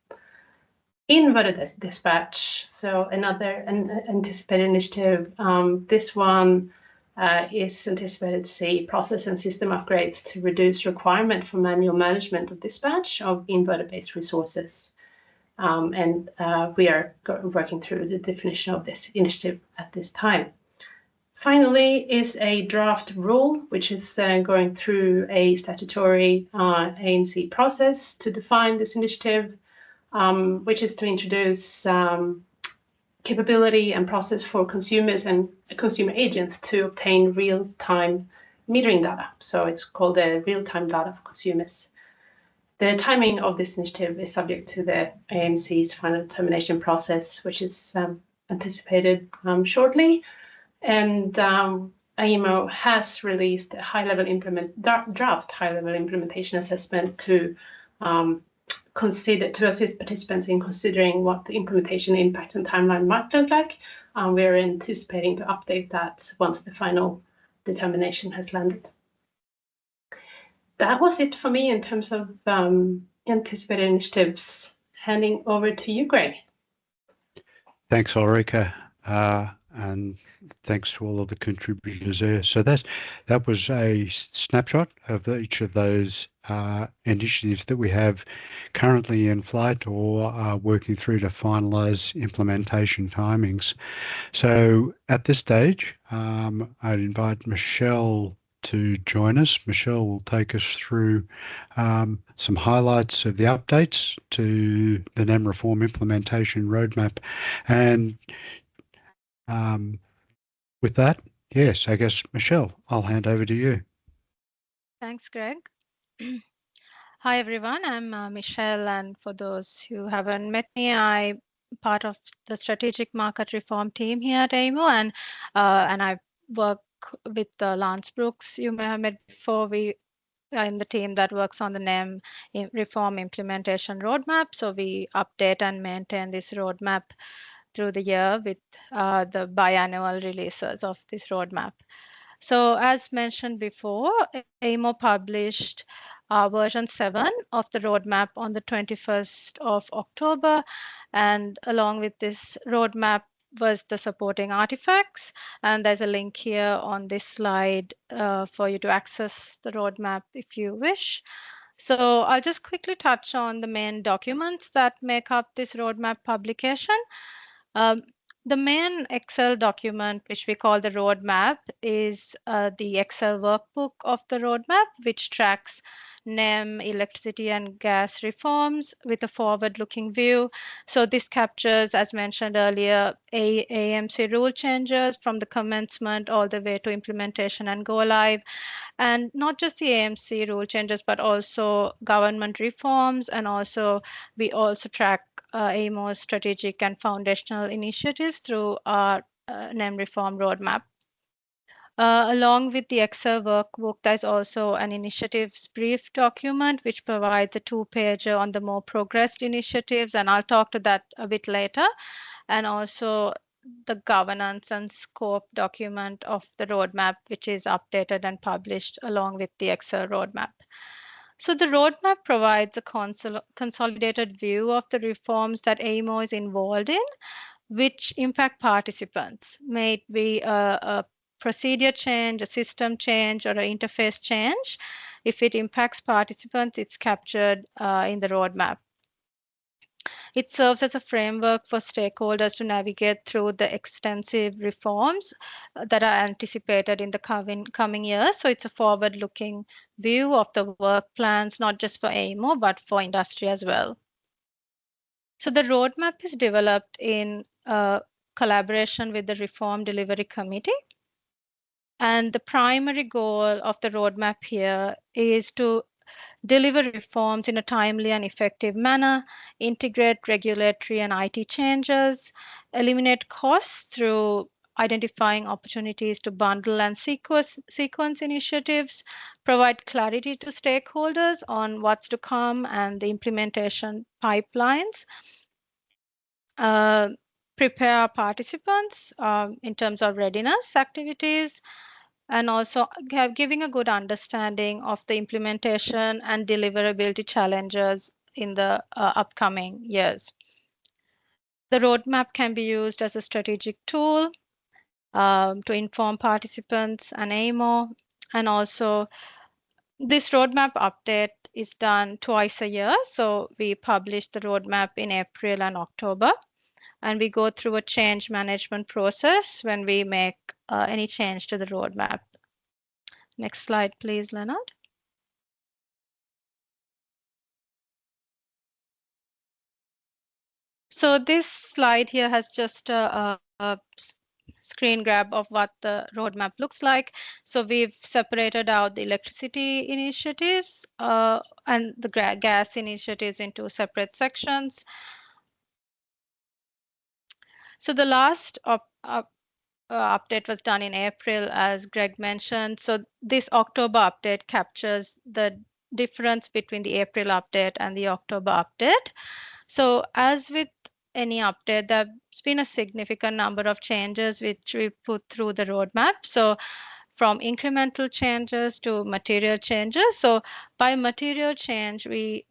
S2: Inverter dispatch, so another anticipated initiative. This one is anticipated to see process and system upgrades to reduce requirement for manual management of dispatch of inverter-based resources. And we are working through the definition of this initiative at this time. Finally is a draft rule, which is going through a statutory AMC process to define this initiative, which is to introduce capability and process for consumers and consumer agents to obtain real-time metering data. So it's called the real-time data for consumers. The timing of this initiative is subject to the AMC's final determination process, which is anticipated shortly. And AEMO has released a draft high-level implementation assessment to assist participants in considering what the implementation impacts and timeline might look like. We're anticipating to update that once the final determination has landed. That was it for me in terms of anticipated initiatives. Handing over to you, Greg.
S1: Thanks, Ulrika, and thanks to all of the contributors there. So that was a snapshot of each of those initiatives that we have currently in flight or are working through to finalise implementation timings. So at this stage, I'd invite Michelle to join us. Michelle will take us through some highlights of the updates to the NEM reform implementation roadmap. And with that, yes, I guess, Michelle, I'll hand over to you.
S6: Thanks, Greg. Hi, everyone. I'm Michelle, and for those who haven't met me, I'm part of the strategic market reform team here at AEMO, and I work with Lance Brooks. You may have met before. We are in the team that works on the NEM reform implementation roadmap. So we update and maintain this roadmap through the year with the biannual releases of this roadmap. So as mentioned before, AEMO published version 7 of the roadmap on the 21st of October. And along with this roadmap was the supporting artifacts. And there's a link here on this slide for you to access the roadmap if you wish. So I'll just quickly touch on the main documents that make up this roadmap publication. The main Excel document, which we call the roadmap, is the Excel workbook of the roadmap, which tracks NEM, electricity and gas reforms with a forward-looking view. So this captures, as mentioned earlier, AMC rule changes from the commencement all the way to implementation and go live. And not just the AMC rule changes, but also government reforms. And also, we also track AEMO's strategic and foundational initiatives through our NEM reform roadmap. Along with the Excel workbook, there's also an initiatives brief document, which provides a two-pager on the more progressed initiatives, and I'll talk to that a bit later. And also the governance and scope document of the roadmap, which is updated and published along with the Excel roadmap. So the roadmap provides a consolidated view of the reforms that AEMO is involved in, which impact participants. May it be a procedure change, a system change, or an interface change. If it impacts participants, it's captured in the roadmap. It serves as a framework for stakeholders to navigate through the extensive reforms that are anticipated in the coming years. So it's a forward-looking view of the work plans, not just for AEMO, but for industry as well. So the roadmap is developed in collaboration with the Reform Delivery Committee. And the primary goal of the roadmap here is to deliver reforms in a timely and effective manner, integrate regulatory and IT changes, eliminate costs through identifying opportunities to bundle and sequence initiatives, provide clarity to stakeholders on what's to come and the implementation pipelines, prepare participants in terms of readiness activities, and also giving a good understanding of the implementation and deliverability challenges in the upcoming years. The roadmap can be used as a strategic tool to inform participants and AEMO, and also this roadmap update is done twice a year. So we publish the roadmap in April and October, and we go through a change management process when we make any change to the roadmap. Next slide, please, Leonard. So this slide here has just a screen grab of what the roadmap looks like. So we've separated out the electricity initiatives and the gas initiatives into separate sections. So the last update was done in April, as Greg mentioned. So this October update captures the difference between the April update and the October update. So as with any update, there's been a significant number of changes which we put through the roadmap. So from incremental changes to material changes. So by material change, we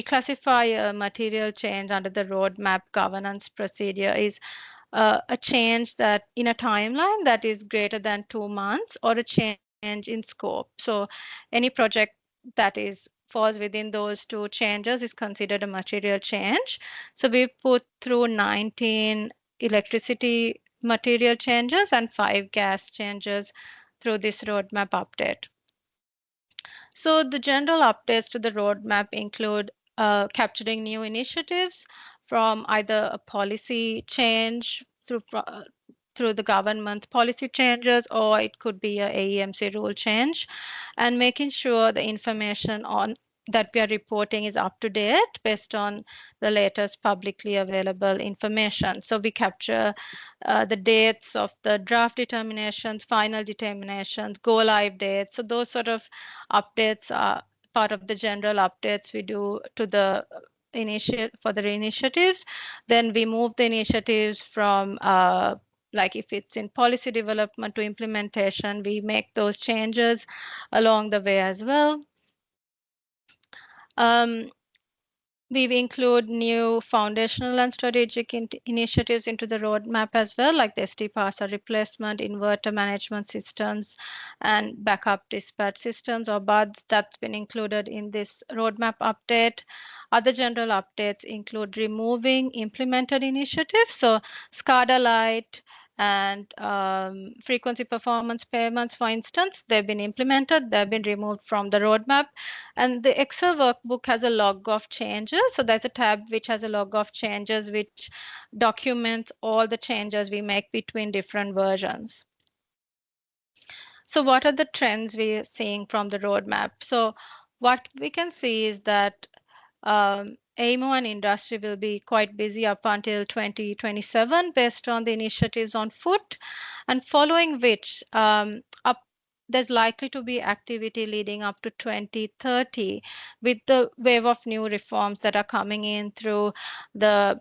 S6: classify a material change under the roadmap governance procedure is a change that in a timeline that is greater than 2 months or a change in scope. So any project that is falls within those two changes is considered a material change. So we put through 19 electricity material changes and 5 gas changes through this roadmap update. So the general updates to the roadmap include capturing new initiatives from either a policy change through the government policy changes, or it could be a AEMC rule change, and making sure the information on that we are reporting is up to date based on the latest publicly available information. So we capture the dates of the draft determinations, final determinations, go live dates. So those sort of updates are part of the general updates we do to the for the initiatives. Then we move the initiatives from like if it's in policy development to implementation, we make those changes along the way as well. We include new foundational and strategic initiatives into the roadmap as well, like the SD parser replacement, inverter management systems, and backup dispatch systems or BUDs that's been included in this roadmap update. Other general updates include removing implemented initiatives, so SCADA Lite and frequency performance payments, for instance, they've been implemented, they've been removed from the roadmap. And the Excel workbook has a log of changes. So there's a tab which has a log of changes, which documents all the changes we make between different versions. So what are the trends we are seeing from the roadmap? So what we can see is that AIMO and industry will be quite busy up until 2027 based on the initiatives on foot, and following which there's likely to be activity leading up to 2030 with the wave of new reforms that are coming in through the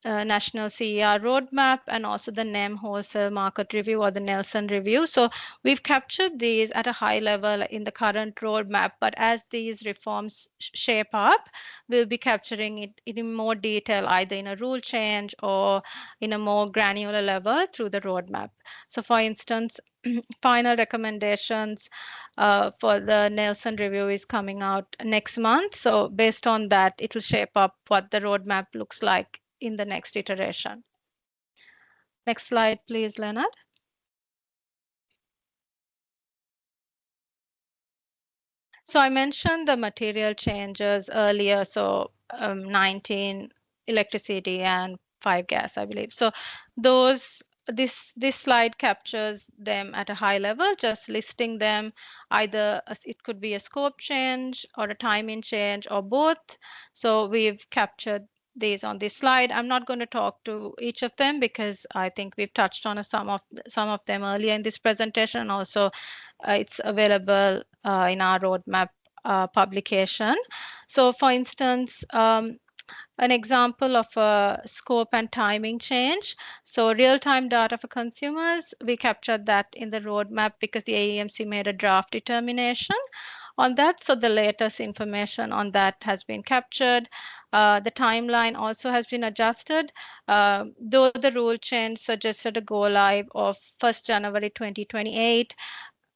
S6: National CER roadmap and also the NEM wholesale market review or the Nelson review. So we've captured these at a high level in the current roadmap, but as these reforms shape up, we'll be capturing it in more detail, either in a rule change or in a more granular level through the roadmap. So for instance, final recommendations for the Nelson review is coming out next month. So based on that, it will shape up what the roadmap looks like in the next iteration. Next slide, please, Leonard. So I mentioned the material changes earlier. So 19 electricity and 5 gas, I believe. So this slide captures them at a high level, just listing them. Either it could be a scope change or a timing change or both. So we've captured these on this slide. I'm not going to talk to each of them because I think we've touched on some of them earlier in this presentation. Also, it's available in our roadmap publication. So for instance, an example of a scope and timing change. So real-time data for consumers, we captured that in the roadmap because the AEMC made a draft determination on that. So the latest information on that has been captured. The timeline also has been adjusted. Though the rule change suggested a go live of 1st January 2028,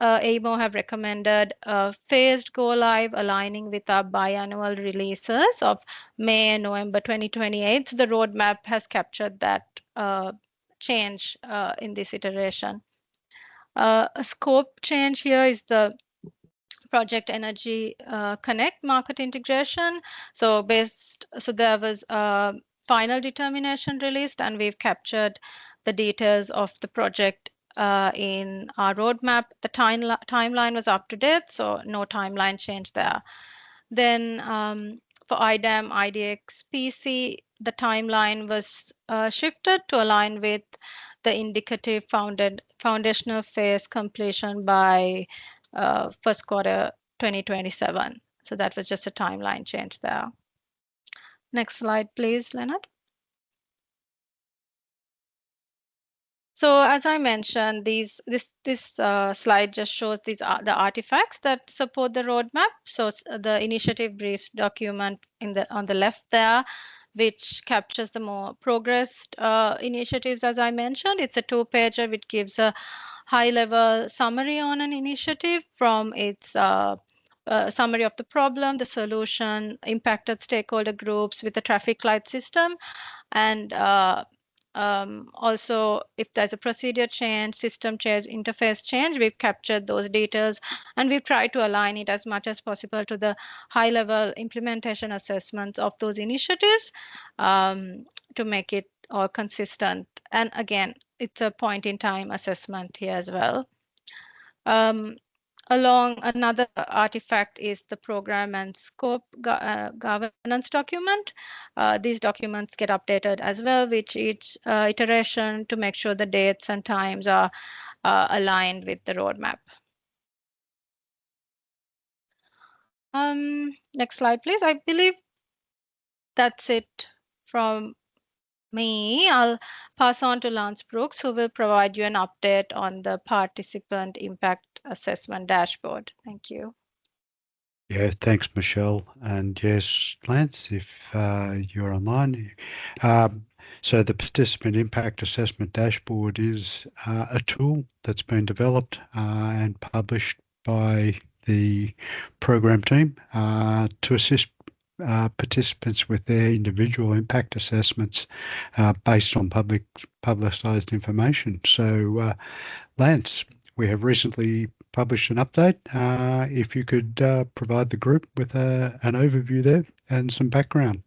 S6: AIMO have recommended phased go live aligning with our biannual releases of May and November 2028. So the roadmap has captured that change in this iteration. A scope change here is the Project Energy Connect market integration. So there was final determination released, and we've captured the details of the project in our roadmap. The timeline was up to date, so no timeline change there. Then for IDAM, IDX, PC, the timeline was shifted to align with the indicative foundational phase completion by first quarter 2027. So that was just a timeline change there. Next slide, please, Leonard. So as I mentioned, this slide just shows these are the artifacts that support the roadmap. So the initiative briefs document on the left there, which captures the more progressed initiatives. As I mentioned, it's a 2-pager which gives a high-level summary on an initiative from its summary of the problem, the solution, impacted stakeholder groups with the traffic light system, and also, if there's a procedure change, system change, interface change, we've captured those details, and we've tried to align it as much as possible to the high-level implementation assessments of those initiatives to make it all consistent. And again, it's a point-in-time assessment here as well. Along another artifact is the program and scope governance document. These documents get updated as well with each iteration to make sure the dates and times are aligned with the roadmap. Next slide, please. I believe that's it from me. I'll pass on to Lance Brooks, who will provide you an update on the participant impact assessment dashboard. Thank you.
S1: Yeah, thanks, Michelle. And yes, Lance, if you're online. So the Participant Impact Assessment Dashboard is a tool that's been developed and published by the program team to assist participants with their individual impact assessments based on publicised information. So, Lance, we have recently published an update. If you could provide the group with an overview there and some background.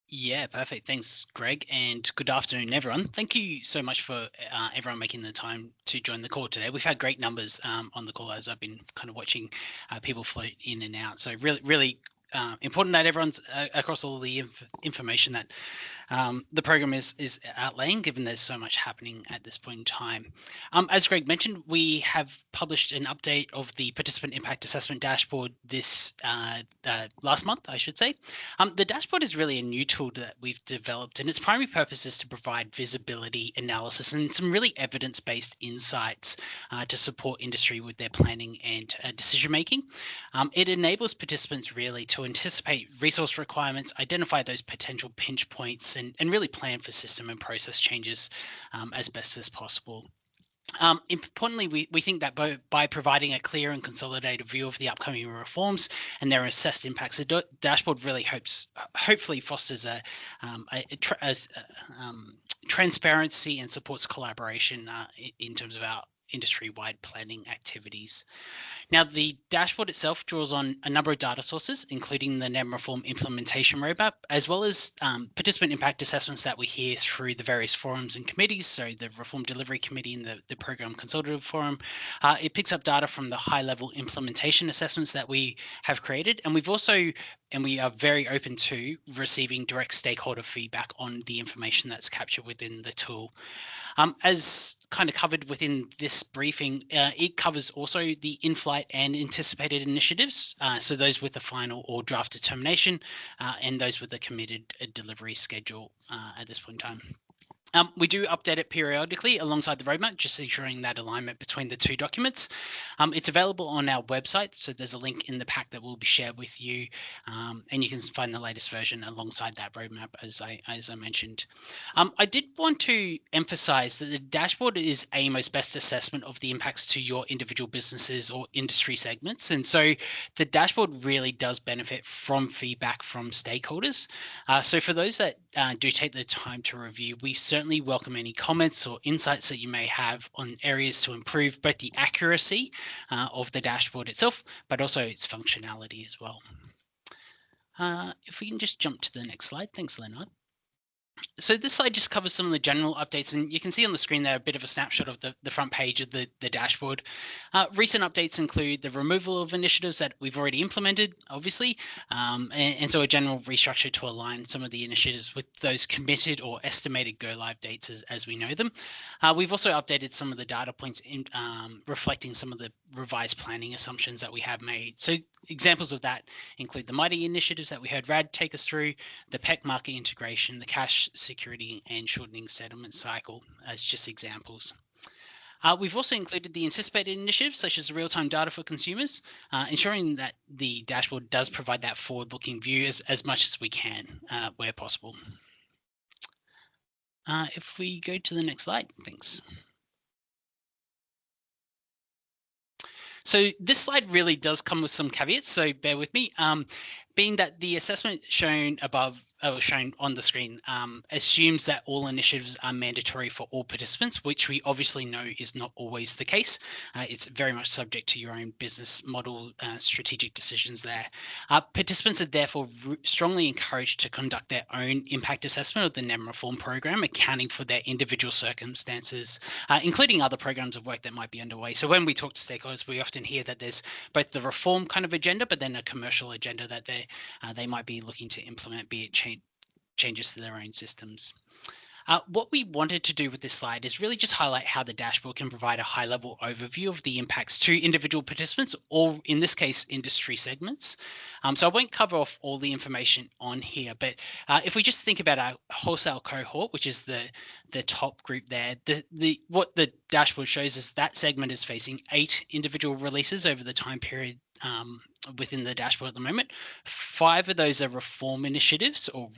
S7: Yeah, perfect. Thanks, Greg, and good afternoon, everyone. Thank you so much for everyone making the time to join the call today. We've had great numbers on the call as I've been kind of watching people float in and out. So really important that everyone's across all the information that the program is outlaying, given there's so much happening at this point in time. As Greg mentioned, we have published an update of the Participant Impact Assessment Dashboard this last month, I should say. The dashboard is really a new tool that we've developed, and its primary purpose is to provide visibility, analysis, and some really evidence-based insights to support industry with their planning and decision making. It enables participants really to anticipate resource requirements, identify those potential pinch points, and really plan for system and process changes as best as possible. Importantly, we think that by providing a clear and consolidated view of the upcoming reforms and their assessed impacts, the dashboard really hopefully fosters a transparency and supports collaboration in terms of our industry-wide planning activities. Now, the dashboard itself draws on a number of data sources, including the NEM reform implementation roadmap, as well as participant impact assessments that we hear through the various forums and committees, so the Reform Delivery Committee and the Program Consultative Forum. It picks up data from the high-level implementation assessments that we have created, and we are very open to receiving direct stakeholder feedback on the information that's captured within the tool. As kind of covered within this briefing, it covers also the in-flight and anticipated initiatives, so those with the final or draft determination and those with the committed delivery schedule at this point in time. We do update it periodically alongside the roadmap, just ensuring that alignment between the two documents. It's available on our website, so there's a link in the pack that will be shared with you, and you can find the latest version alongside that roadmap, as I mentioned. I did want to emphasize that the dashboard is AEMO's best assessment of the impacts to your individual businesses or industry segments, and so the dashboard really does benefit from feedback from stakeholders. So for those that do take the time to review, we certainly welcome any comments or insights that you may have on areas to improve both the accuracy of the dashboard itself, but also its functionality as well. If we can just jump to the next slide. Thanks, Leonard. So this slide just covers some of the general updates, and you can see on the screen there a bit of a snapshot of the front page of the dashboard. Recent updates include the removal of initiatives that we've already implemented, obviously, and so a general restructure to align some of the initiatives with those committed or estimated go-live dates as we know them. We've also updated some of the data points in reflecting some of the revised planning assumptions that we have made. So examples of that include the Mighty initiatives that we heard Rad take us through, the PEC market integration, the cash security and shortening settlement cycle as just examples. We've also included the anticipated initiatives such as real-time data for consumers, ensuring that the dashboard does provide that forward-looking view as much as we can where possible. If we go to the next slide, thanks. So this slide really does come with some caveats, so bear with me. Being that the assessment shown above, or shown on the screen, assumes that all initiatives are mandatory for all participants, which we obviously know is not always the case. It's very much subject to your own business model, strategic decisions there. Participants are therefore strongly encouraged to conduct their own impact assessment of the NEM reform program, accounting for their individual circumstances, including other programs of work that might be underway. So when we talk to stakeholders, we often hear that there's both the reform kind of agenda, but then a commercial agenda that they might be looking to implement, be it changes to their own systems. What we wanted to do with this slide is really just highlight how the dashboard can provide a high-level overview of the impacts to individual participants, or in this case, industry segments. So I won't cover off all the information on here, but if we just think about our wholesale cohort, which is the top group there, what the dashboard shows is that segment is facing 8 individual releases over the time period within the dashboard at the moment. 5 of those are reform initiatives or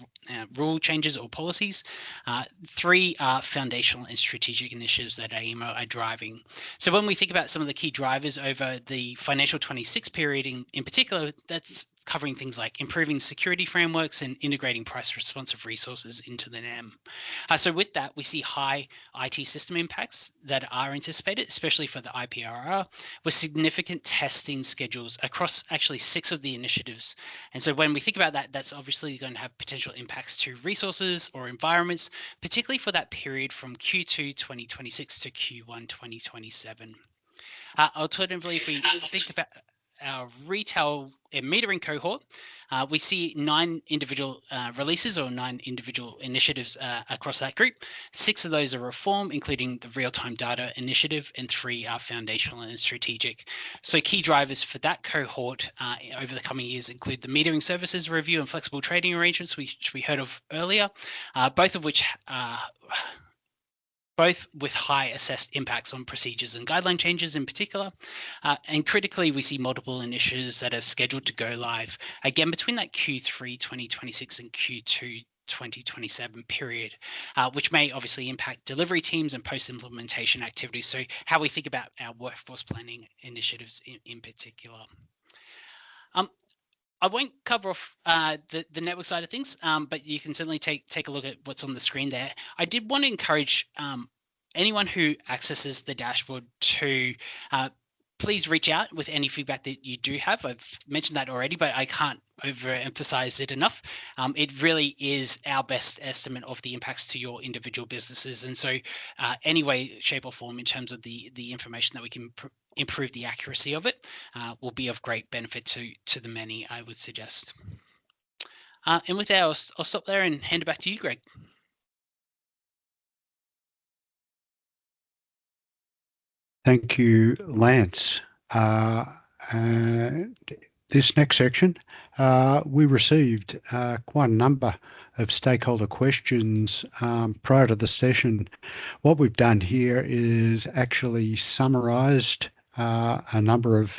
S7: rule changes or policies. 3 are foundational and strategic initiatives that AEMO are driving. So when we think about some of the key drivers over the financial 26 period in particular, that's covering things like improving security frameworks and integrating price responsive resources into the NEM. So with that, we see high IT system impacts that are anticipated, especially for the IPRR, with significant testing schedules across actually 6 of the initiatives. And so when we think about that, that's obviously going to have potential impacts to resources or environments, particularly for that period from Q2 2026 to Q1 2027. Alternatively, if we think about our retail and metering cohort, we see 9 individual releases or 9 individual initiatives across that group. 6 of those are reform, including the real-time data initiative, and 3 are foundational and strategic. So key drivers for that cohort over the coming years include the metering services review and flexible trading arrangements, which we heard of earlier, both of which both with high assessed impacts on procedures and guideline changes in particular. And critically, we see multiple initiatives that are scheduled to go live, again, between that Q3 2026 and Q2 2027 period, which may obviously impact delivery teams and post-implementation activities. So how we think about our workforce planning initiatives in particular. I won't cover off the network side of things, but you can certainly take a look at what's on the screen there. I did want to encourage anyone who accesses the dashboard to please reach out with any feedback that you do have. I've mentioned that already, but I can't overemphasize it enough. It really is our best estimate of the impacts to your individual businesses. And so any way, shape or form in terms of the information that we can improve the accuracy of it will be of great benefit to the many, I would suggest. And with that, I'll stop there and hand it back to you, Greg.
S1: Thank you, Lance. This next section, we received quite a number of stakeholder questions prior to the session. What we've done here is actually summarised a number of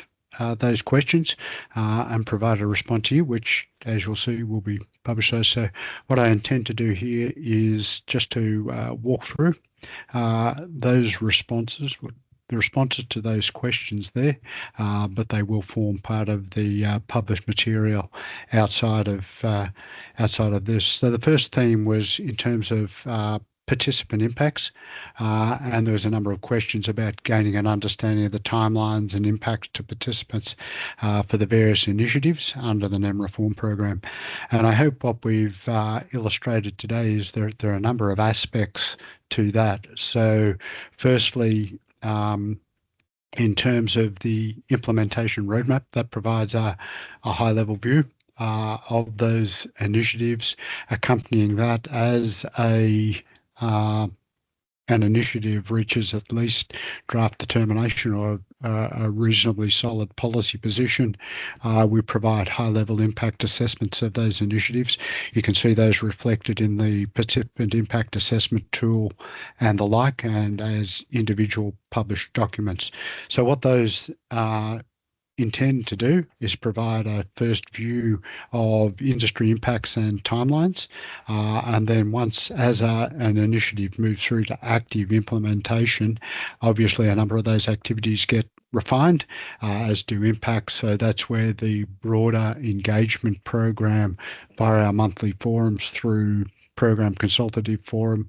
S1: those questions and provided a response to you, which, as you'll see, will be published. So what I intend to do here is just to walk through those responses, the responses to those questions there, but they will form part of the published material outside of this. So the first theme was in terms of participant impacts, and there was a number of questions about gaining an understanding of the timelines and impacts to participants for the various initiatives under the NEM reform program. And I hope what we've illustrated today is there are a number of aspects to that. So firstly, in terms of the implementation roadmap, that provides a high-level view of those initiatives. Accompanying that, as an initiative reaches at least draft determination or a reasonably solid policy position, we provide high-level impact assessments of those initiatives. You can see those reflected in the participant impact assessment tool and the like, and as individual published documents. So what those intend to do is provide a first view of industry impacts and timelines, and then once as an initiative moves through to active implementation, obviously a number of those activities get refined, as do impacts. So that's where the broader engagement program via our monthly forums through Program Consultative Forum,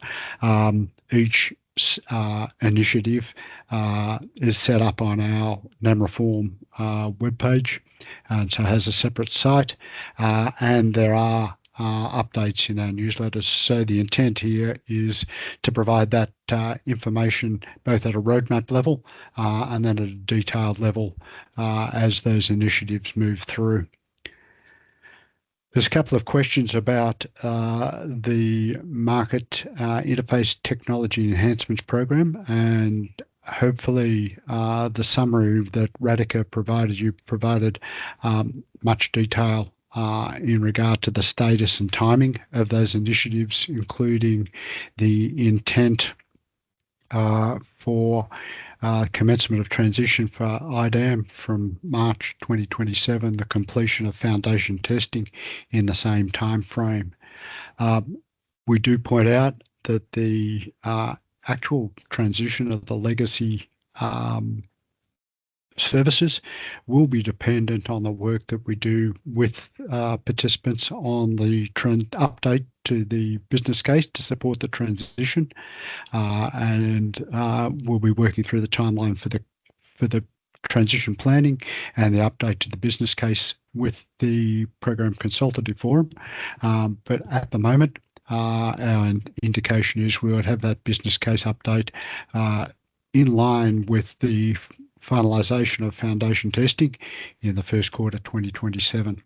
S1: each initiative is set up on our NEM Reform webpage, and so has a separate site, and there are updates in our newsletters. So the intent here is to provide that information both at a roadmap level and then at a detailed level as those initiatives move through. There's a couple of questions about the Market Interface Technology Enhancements Program, and hopefully the summary that Radhika provided much detail in regard to the status and timing of those initiatives, including the intent for commencement of transition for IDAM from March 2027, the completion of foundation testing in the same time frame. We do point out that the actual transition of the legacy services will be dependent on the work that we do with participants on the update to the business case to support the transition, and we'll be working through the timeline for the transition planning and the update to the business case with the Program Consultative Forum. But at the moment, our indication is we would have that business case update in line with the finalisation of foundation testing in the first quarter 2027.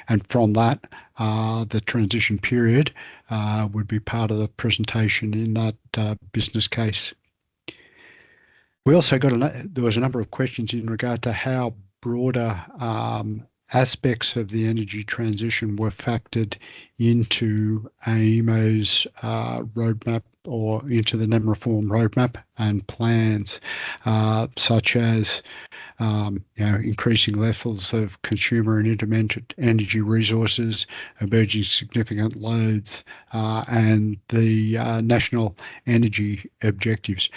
S1: And from that, the transition period would be part of the presentation in that business case. We also there was a number of questions in regard to how broader aspects of the energy transition were factored into AEMO's roadmap or into the NEM reform roadmap and plans, such as increasing levels of consumer and intermittent energy resources, emerging significant loads, and the national energy objectives.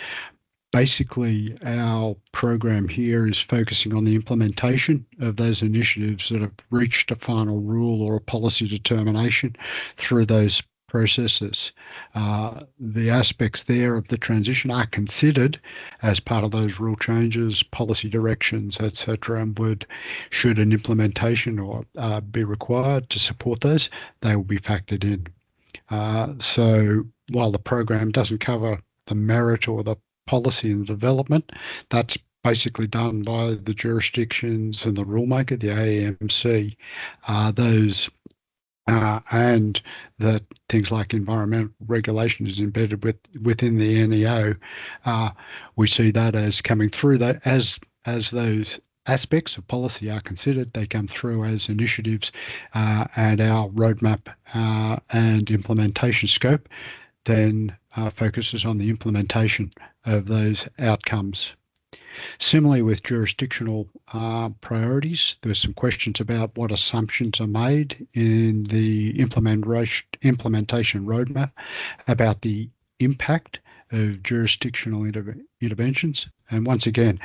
S1: Basically, our program here is focusing on the implementation of those initiatives that have reached a final rule or a policy determination through those processes. The aspects there of the transition are considered as part of those rule changes, policy directions, etc., and should an implementation or be required to support those, they will be factored in. So while the program doesn't cover the merit or the policy and development, that's basically done by the jurisdictions and the rulemaker, the AEMC. And that things like environmental regulation is embedded within the NEO. We see that as coming through that as those aspects of policy are considered, they come through as initiatives, and our roadmap and implementation scope then focuses on the implementation of those outcomes. Similarly, with jurisdictional priorities, there were some questions about what assumptions are made in the implementation roadmap about the impact of jurisdictional interventions. And once again,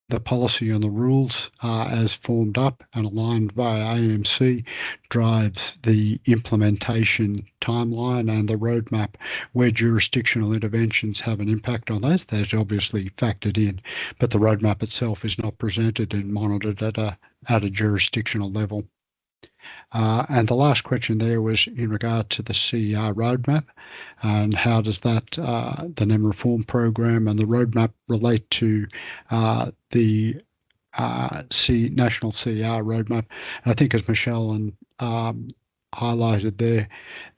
S1: the policy and the rules as formed up and aligned by AMC drives the implementation timeline and the roadmap where jurisdictional interventions have an impact on those. That's obviously factored in, but the roadmap itself is not presented and monitored at a jurisdictional level. And the last question there was in regard to the CER roadmap and how does that, the NEM reform program and the roadmap relate to the national CER roadmap. And I think as Michelle and highlighted there,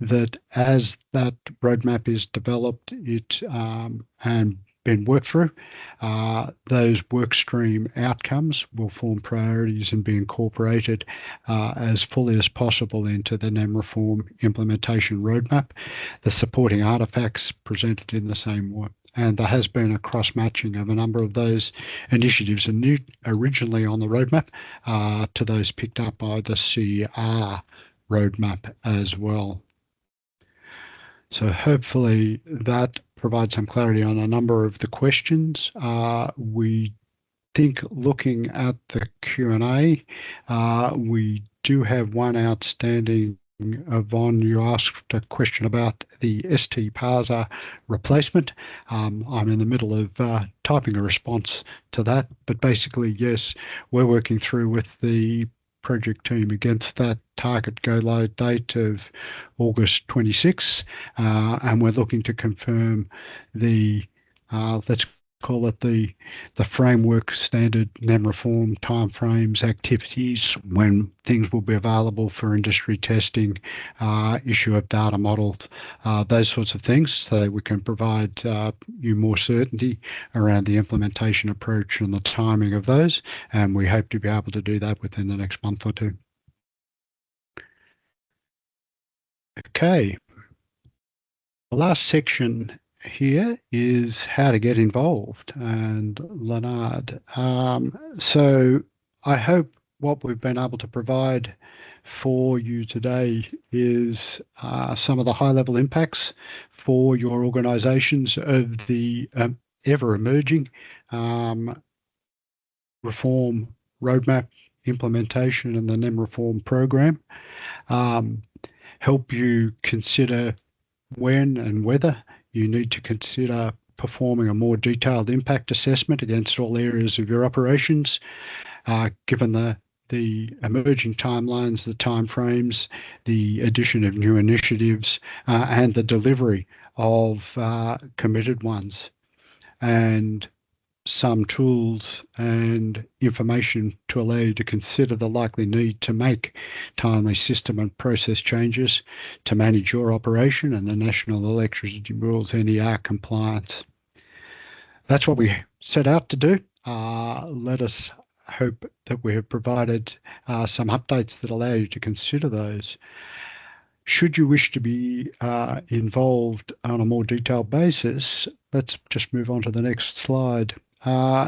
S1: that as that roadmap is developed and been worked through, those work stream outcomes will form priorities and be incorporated as fully as possible into the NEM reform implementation roadmap. The supporting artefacts presented in the same way. And there has been a cross-matching of a number of those initiatives originally on the roadmap to those picked up by the CR roadmap as well. So hopefully that provides some clarity on a number of the questions. We think looking at the Q&A, we do have one outstanding. Yvonne, you asked a question about the ST Parser replacement. I'm in the middle of typing a response to that, but basically, yes, we're working through with the project team against that target go live date of August 26, and we're looking to confirm the let's call it the framework standard NEM reform timeframes, activities, when things will be available for industry testing, issue of data models, those sorts of things, so that we can provide you more certainty around the implementation approach and the timing of those. And we hope to be able to do that within the next month or two. Okay. The last section here is how to get involved, and Leonard. So I hope what we've been able to provide for you today is some of the high-level impacts for your organisations of the ever-emerging reform roadmap implementation and the NEM reform program. Help you consider when and whether you need to consider performing a more detailed impact assessment against all areas of your operations, given the emerging timelines, the timeframes, the addition of new initiatives, and the delivery of committed ones, and some tools and information to allow you to consider the likely need to make timely system and process changes to manage your operation and the National Electricity Rules NER compliance. That's what we set out to do. Let us hope that we have provided some updates that allow you to consider those. Should you wish to be involved on a more detailed basis, let's just move on to the next slide.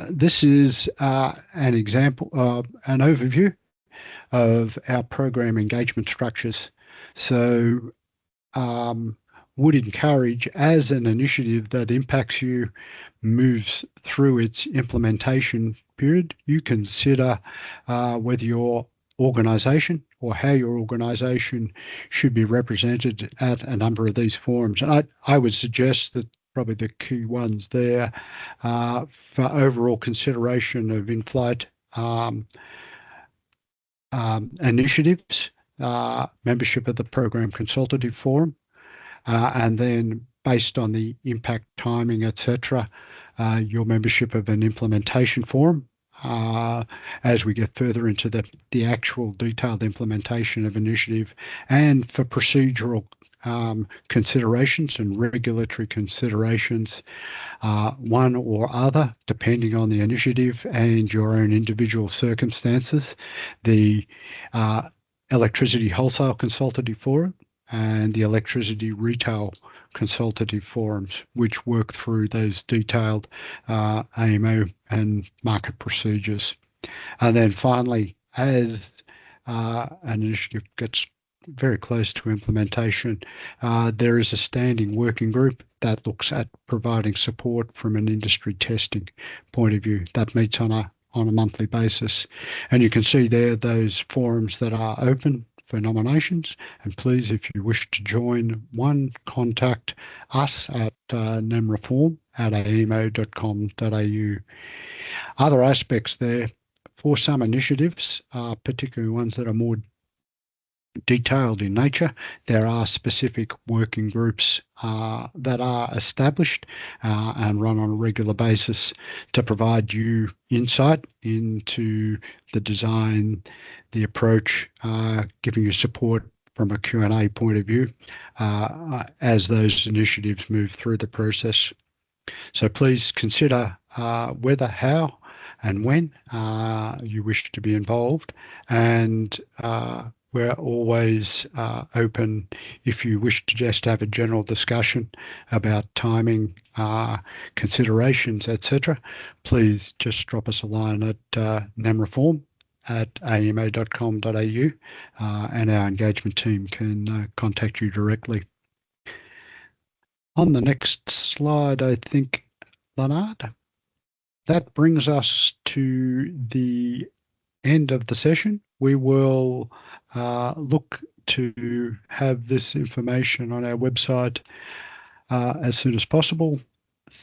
S1: This is an example of an overview of our program engagement structures. So would encourage, as an initiative that impacts you moves through its implementation period, you consider whether your organisation or how your organisation should be represented at a number of these forums. And I would suggest that probably the key ones there for overall consideration of in-flight initiatives, membership of the Program Consultative Forum, and then based on the impact timing, etc., your membership of an implementation forum, as we get further into the actual detailed implementation of initiative, and for procedural considerations and regulatory considerations, one or other, depending on the initiative and your own individual circumstances, the Electricity Wholesale Consultative Forum and the Electricity Retail Consultative Forums, which work through those detailed AMO and market procedures. And then finally, as an initiative gets very close to implementation, there is a standing working group that looks at providing support from an industry testing point of view. That meets on a on a monthly basis. And you can see there those forums that are open for nominations. And please, if you wish to join one, contact us at nemreform@aemo.com.au. Other aspects there for some initiatives, particularly ones that are more detailed in nature, there are specific working groups that are established and run on a regular basis to provide you insight into the design, the approach, giving you support from a Q&A point of view as those initiatives move through the process. So please consider whether, how and when you wish to be involved, and we're always open if you wish to just have a general discussion about timing, considerations, etc. Please just drop us a line at nemreform@aemo.com.au and our engagement team can contact you directly. On the next slide, I think, Leonard, that brings us to the end of the session. We will look to have this information on our website as soon as possible.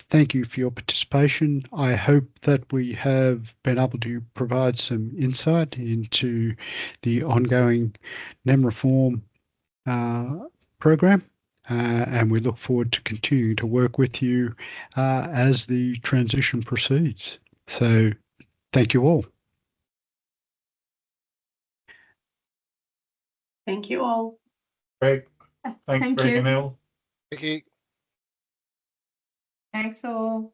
S1: Thank you for your participation. I hope that we have been able to provide some insight into the ongoing NEM reform program. And we look forward to continuing to work with you as the transition proceeds. So thank you all.
S2: Thank you all.
S8: Greg, thanks,
S5: Thank
S8: Greg
S5: you.
S8: and Elle.
S4: Thank you.
S3: Thanks all.